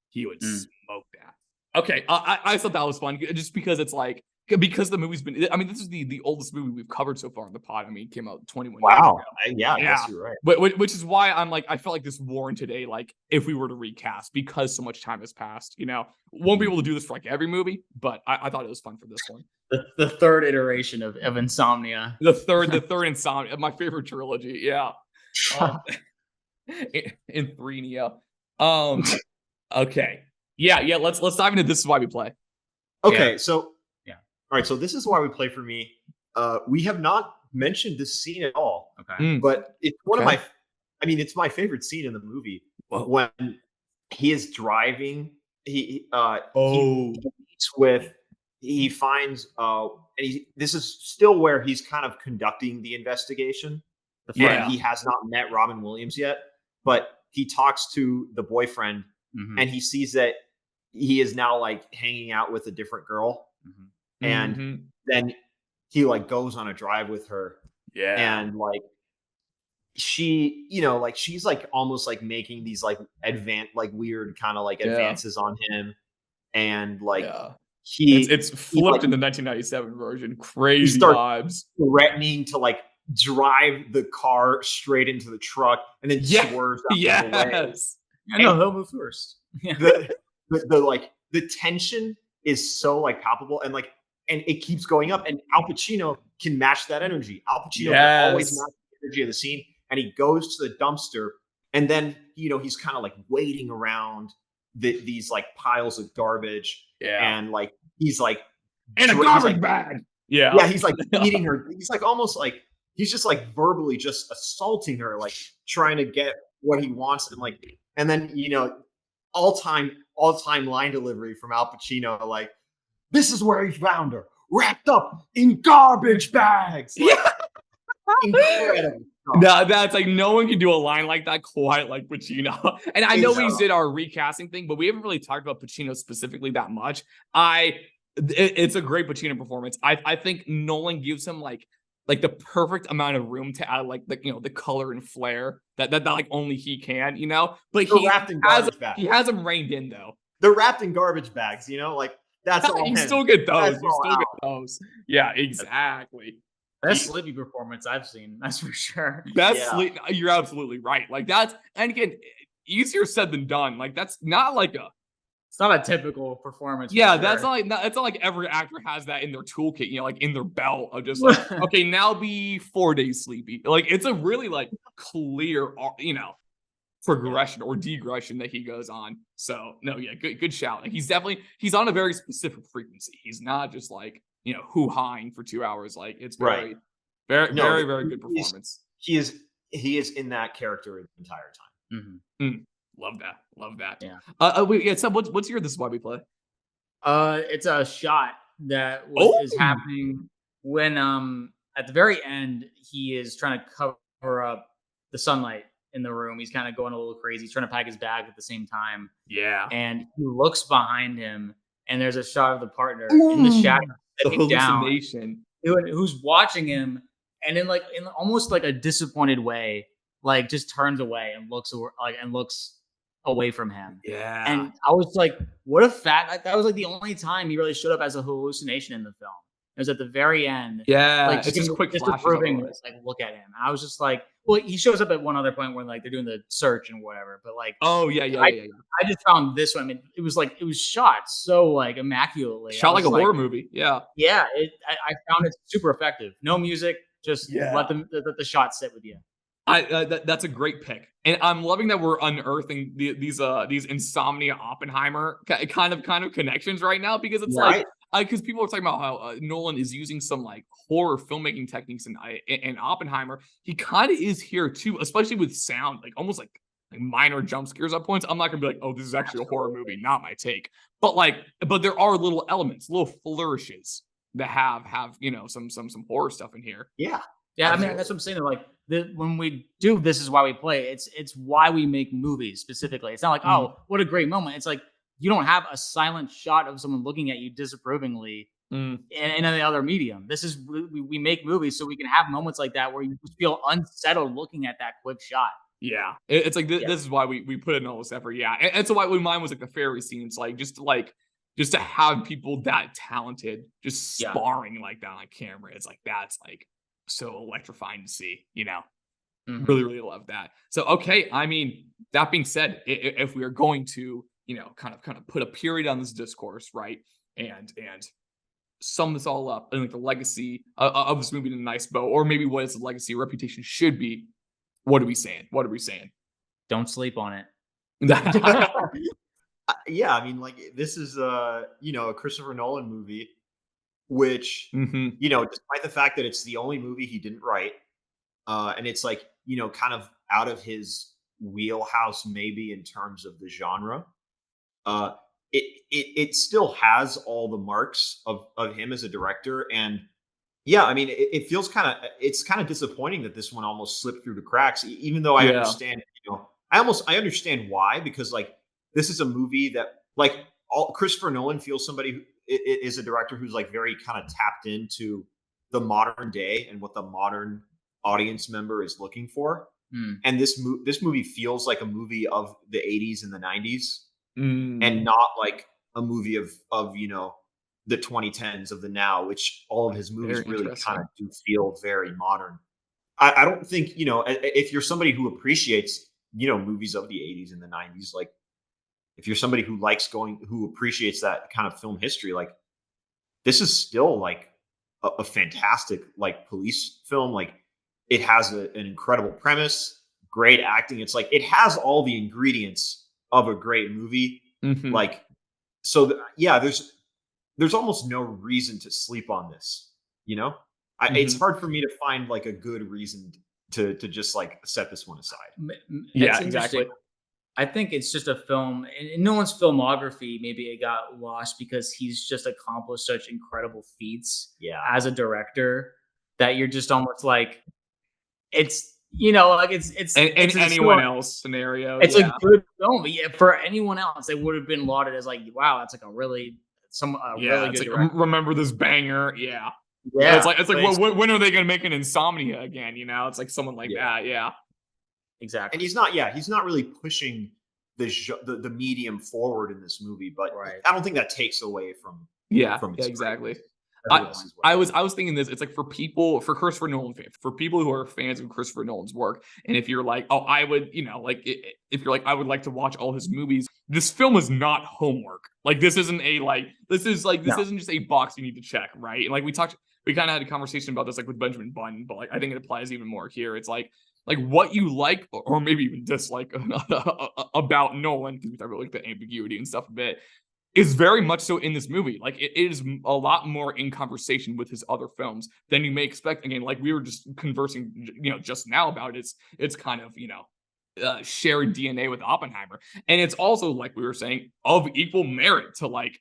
[SPEAKER 1] He would smoke that. Okay. I thought that was fun just because it's like, because the movie's been, I mean, this is the oldest movie we've covered so far on the pod. I mean, it came out 21 years ago.
[SPEAKER 3] Yeah, I guess you're right.
[SPEAKER 1] But which is why I'm like, I felt like this warranted a, like, if we were to recast, because so much time has passed, you know, won't be able to do this for like every movie, but I thought it was fun for this one.
[SPEAKER 2] The third iteration of Insomnia.
[SPEAKER 1] The third Insomnia, my favorite trilogy. Yeah. Insomnia. Okay. Yeah. Let's dive into This Is Why We Play.
[SPEAKER 3] Okay, so all right, so This Is Why We Play for me. We have not mentioned this scene at all.
[SPEAKER 2] Okay.
[SPEAKER 3] But it's one of my, I mean, it's my favorite scene in the movie. When he is driving, he meets with, he finds, and this is still where he's kind of conducting the investigation. And he has not met Robin Williams yet, but he talks to the boyfriend, and he sees that he is now like hanging out with a different girl, and then he like goes on a drive with her, and like she, you know, like she's like almost like making these like weird kind of like advances on him, and like
[SPEAKER 1] it's flipped in the 1997 version. Crazy vibes.
[SPEAKER 3] Threatening to like drive the car straight into the truck, and then swerves out of the way.
[SPEAKER 2] I know he'll move first.
[SPEAKER 3] The like the tension is so like palpable, and it keeps going up, and Al Pacino can match that energy. Al Pacino can always match the energy of the scene, and he goes to the dumpster, and then, you know, he's kind of like waiting around these like piles of garbage, and like he's like
[SPEAKER 1] in a garbage bag.
[SPEAKER 3] He's like eating her. He's like almost like he's just like verbally just assaulting her, like trying to get what he wants, and then, you know, all-time line delivery from Al Pacino, like, this is where he found her, wrapped up in garbage bags. Like, incredible.
[SPEAKER 1] No, that's like, no one can do a line like that quite like Pacino. And I know we did our recasting thing, but we haven't really talked about Pacino specifically that much. It's a great Pacino performance. I think Nolan gives him like the perfect amount of room to add like the, you know, the color and flair that like only he can, you know. But he has him reined in though.
[SPEAKER 3] They're wrapped in garbage bags, you know, like that's all.
[SPEAKER 1] You still get those. Get those. Yeah, exactly.
[SPEAKER 2] Best Sleepy performance I've seen, that's for sure.
[SPEAKER 1] Sleep. You're absolutely right. Like that's, and again, easier said than done. Like that's not like
[SPEAKER 2] it's not a typical performance.
[SPEAKER 1] Yeah, that's not like every actor has that in their toolkit, you know, like in their belt of just like, okay, now be 4 days sleepy. Like it's a really like clear, you know, progression or degression that he goes on. So no, yeah, good shout. Like he's on a very specific frequency. He's not just like, you know, hoo-hawing for 2 hours. Like it's very good performance.
[SPEAKER 3] He is in that character the entire time.
[SPEAKER 1] Love that.
[SPEAKER 2] Yeah.
[SPEAKER 1] So what's your This Is Why We Play?
[SPEAKER 2] It's a shot that is happening when at the very end he is trying to cover up the sunlight in the room. He's kind of going a little crazy. He's trying to pack his bag at the same time.
[SPEAKER 1] Yeah.
[SPEAKER 2] And he looks behind him, and there's a shot of the partner in the shadow,
[SPEAKER 1] the hallucination,
[SPEAKER 2] who's watching him, and in almost like a disappointed way, like just turns away and looks away from him.
[SPEAKER 1] Yeah.
[SPEAKER 2] And I was like, what a that was like the only time he really showed up as a hallucination in the film. It was at the very end.
[SPEAKER 1] Yeah.
[SPEAKER 2] Like just quick proving this, like, look at him. I was just like, well, he shows up at one other point when like they're doing the search and whatever, but like, I just found this one. I mean, it was shot so like immaculately.
[SPEAKER 1] Shot like a horror movie. Yeah.
[SPEAKER 2] Yeah. I found it super effective. No music, just let the shot sit with you.
[SPEAKER 1] That's a great pick, and I'm loving that we're unearthing these Insomnia Oppenheimer kind of connections right now, because it's like because people are talking about how Nolan is using some like horror filmmaking techniques in Oppenheimer. He kind of is here too, especially with sound, like almost like minor jump scares at points. I'm not gonna be like, oh, this is actually a horror movie, not my take, but there are little elements, little flourishes that have you know some horror stuff in here.
[SPEAKER 2] Yeah, I mean that's what I'm saying. Like when we do This Is Why We Play, it's why we make movies specifically. It's not like, oh, what a great moment. It's like you don't have a silent shot of someone looking at you disapprovingly in any other medium. This is we make movies so we can have moments like that where you just feel unsettled looking at that quick shot.
[SPEAKER 1] Yeah, it's like this is why we put in all this effort. Yeah, and so why when mine was like the fairy scene, it's like just just to have people that talented just
[SPEAKER 2] Yeah.
[SPEAKER 1] sparring like that on camera, it's like that's like so electrifying to see, you know.
[SPEAKER 2] Mhm.
[SPEAKER 1] Really, really love that. So, okay, I mean, that being said, if we are going to, you know, kind of put a period on this discourse, right, and sum this all up, and like the legacy of this movie in a nice bow, or maybe what its legacy or reputation should be, what are we saying? What are we saying?
[SPEAKER 2] Don't sleep on it.
[SPEAKER 3] Yeah, I mean, like this is you know, a Christopher Nolan movie, which
[SPEAKER 1] Mhm.
[SPEAKER 3] you know, despite the fact that it's the only movie he didn't write, and it's like, you know, kind of out of his wheelhouse, maybe in terms of the genre. Uh, it still has all the marks of him as a director, and yeah, I mean, it feels it's kind of disappointing that this one almost slipped through the cracks. Even though I
[SPEAKER 1] Yeah.
[SPEAKER 3] understand, you know, I understand why, because like this is a movie that like all Christopher Nolan feels somebody who is a director who's like very kind of tapped into the modern day and what the modern audience member is looking for.
[SPEAKER 2] Mm.
[SPEAKER 3] And this movie feels like a movie of the 80s and the 90s,
[SPEAKER 1] Mm.
[SPEAKER 3] and not like a movie of you know, the 2010s of the now, which all of his movies
[SPEAKER 1] Very
[SPEAKER 3] really
[SPEAKER 1] interesting.
[SPEAKER 3] kind of do feel very modern. I don't think, you know, if you're somebody who appreciates, you know, movies of the 80s and the 90s, like if you're somebody who appreciates that kind of film history, like this is still like a fantastic like police film. Like it has an incredible premise, great acting. It's like it has all the ingredients of a great movie.
[SPEAKER 1] Mhm.
[SPEAKER 3] Like so, yeah. There's almost no reason to sleep on this. You know, it's
[SPEAKER 1] Mhm.
[SPEAKER 3] hard for me to find like a good reason to just like set this one aside.
[SPEAKER 1] Yeah,
[SPEAKER 2] It's interesting.
[SPEAKER 1] exactly.
[SPEAKER 2] I think it's just a film, and in Nolan's filmography, maybe it got lost because he's just accomplished such incredible feats
[SPEAKER 3] Yeah.
[SPEAKER 2] as a director that you're just almost like, it's, you know, like it's
[SPEAKER 1] And
[SPEAKER 2] it's a
[SPEAKER 1] anyone
[SPEAKER 2] story.
[SPEAKER 1] else scenario,
[SPEAKER 2] It's
[SPEAKER 1] yeah.
[SPEAKER 2] a good film. But yeah, for anyone else, it would have been lauded as like, wow, that's like a really
[SPEAKER 1] Yeah,
[SPEAKER 2] really
[SPEAKER 1] it's
[SPEAKER 2] good
[SPEAKER 1] like
[SPEAKER 2] director.
[SPEAKER 1] remember this banger, yeah.
[SPEAKER 2] Yeah,
[SPEAKER 1] It's like
[SPEAKER 2] but
[SPEAKER 1] when are they gonna make an Insomnia again? You know, it's like someone like
[SPEAKER 3] Yeah.
[SPEAKER 1] that, yeah.
[SPEAKER 3] And
[SPEAKER 2] exactly.
[SPEAKER 3] he's not really pushing the medium forward in this movie, but
[SPEAKER 2] Right.
[SPEAKER 3] I don't think that takes away from
[SPEAKER 1] Yeah,
[SPEAKER 3] its
[SPEAKER 1] exactly.
[SPEAKER 3] greatness.
[SPEAKER 1] I,
[SPEAKER 3] Everyone is what
[SPEAKER 1] I was thinking this. It's like for Christopher Nolan fans, for people who are fans of Christopher Nolan's work, and if you're like, oh, I would, you know, like if you're like, I would like to watch all his movies. This film is not homework. Like this isn't a like this is like this
[SPEAKER 2] No.
[SPEAKER 1] isn't just a box you need to check, right? And like we kind of had a conversation about this like with Benjamin Button, but like I think it applies even more here. It's like what you like or maybe even dislike about Nolan, because we talk about like the ambiguity and stuff a bit, is very much so in this movie. Like it is a lot more in conversation with his other films than you may expect. Again, like we were just conversing, you know, just now about it. It's kind of, you know, shared DNA with Oppenheimer, and it's also like we were saying of equal merit to like.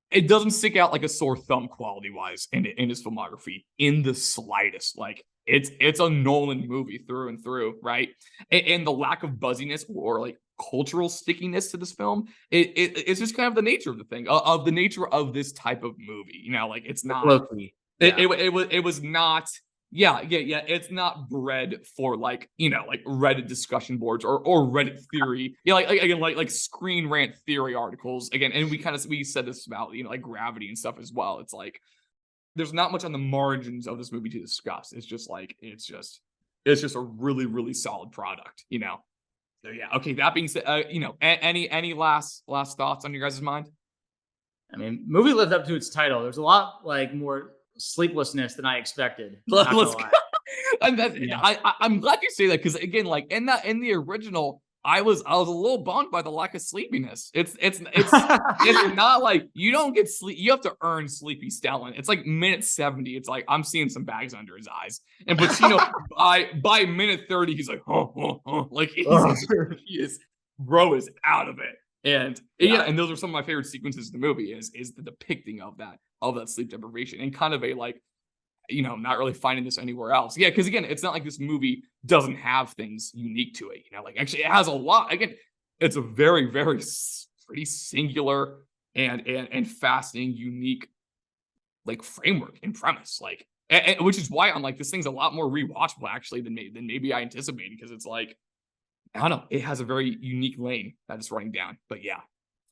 [SPEAKER 1] It doesn't stick out like a sore thumb quality wise in his filmography in the slightest. Like it's a Nolan movie through and through, right? And the lack of buzziness or like cultural stickiness to this film, it's just kind of the nature of the thing, of the nature of this type of movie. You know, like it's not.
[SPEAKER 2] Low-key.
[SPEAKER 1] It, it was not. Yeah. It's not bred for like, you know, like Reddit discussion boards or Reddit theory. Yeah, like Screen Rant theory articles again. And we said this about, you know, like Gravity and stuff as well. It's like there's not much on the margins of this movie to discuss. It's just like it's just a really, really solid product, you know. So yeah, okay. That being said, you know, any last thoughts on your guys' mind?
[SPEAKER 2] I mean, movie lived up to its title. There's a lot like more sleeplessness than I expected. Not gonna
[SPEAKER 1] Let's go.
[SPEAKER 2] lie.
[SPEAKER 1] And that,
[SPEAKER 2] Yeah.
[SPEAKER 1] I'm glad you say that, because again, like in the original, I was a little bummed by the lack of sleepiness. It's not like you don't get sleep. You have to earn sleepy Stellan. It's like minute 70. It's like I'm seeing some bags under his eyes. And Pacino by minute 30, he's like, like he is bro is out of it. And yeah, and those are some of my favorite sequences in the movie is the depicting of that sleep deprivation and kind of a like, you know, not really finding this anywhere else. Yeah, because again, it's not like this movie doesn't have things unique to it. You know, like actually it has a lot. Again, it's a very, very pretty singular and fascinating, unique like framework and premise. Like, and which is why I'm like, this thing's a lot more rewatchable actually than maybe I anticipated, because it's like, I don't know, it has a very unique lane that it's running down. But yeah.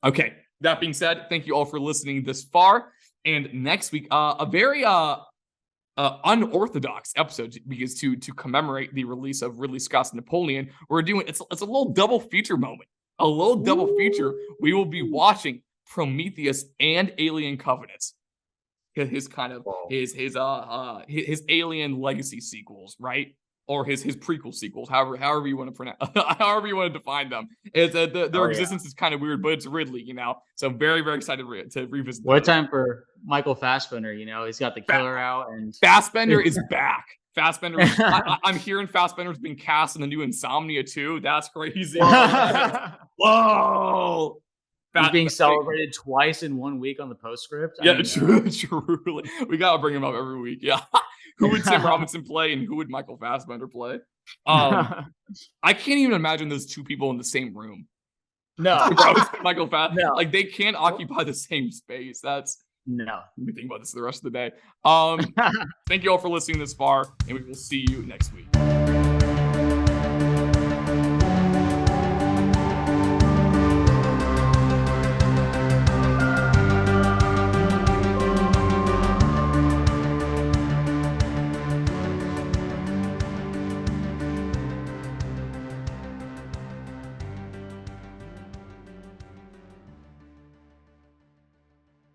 [SPEAKER 1] Okay. That being said, thank you all for listening this far. And next week, a very unorthodox episode, because to commemorate the release of Ridley Scott's Napoleon, we're doing it's a little double feature moment. A little double feature. We will be watching Prometheus and Alien Covenants. His kind of his Alien Legacy sequels, right? Or his prequel sequels, however you want to pronounce, however you want to define them. It's their existence is kind of weird, but it's Ridley, you know. So very, very excited to revisit.
[SPEAKER 2] What time for Michael Fassbender? You know, he's got The Killer out, and
[SPEAKER 1] Fassbender is back. Fassbender, I'm hearing Fassbender's being cast in the new Insomnia too. That's crazy. Whoa.
[SPEAKER 2] He's being celebrated twice in 1 week on the Postscript.
[SPEAKER 1] Yeah, truly. We gotta bring him up every week. Yeah. Who would Tim Robinson play, and who would Michael Fassbender play? I can't even imagine those two people in the same room.
[SPEAKER 2] No,
[SPEAKER 1] Michael Fassbender.
[SPEAKER 2] No.
[SPEAKER 1] Like they can't occupy the same space. That's
[SPEAKER 2] no.
[SPEAKER 1] We think about this the rest of the day. Thank you all for listening this far, and we will see you next week.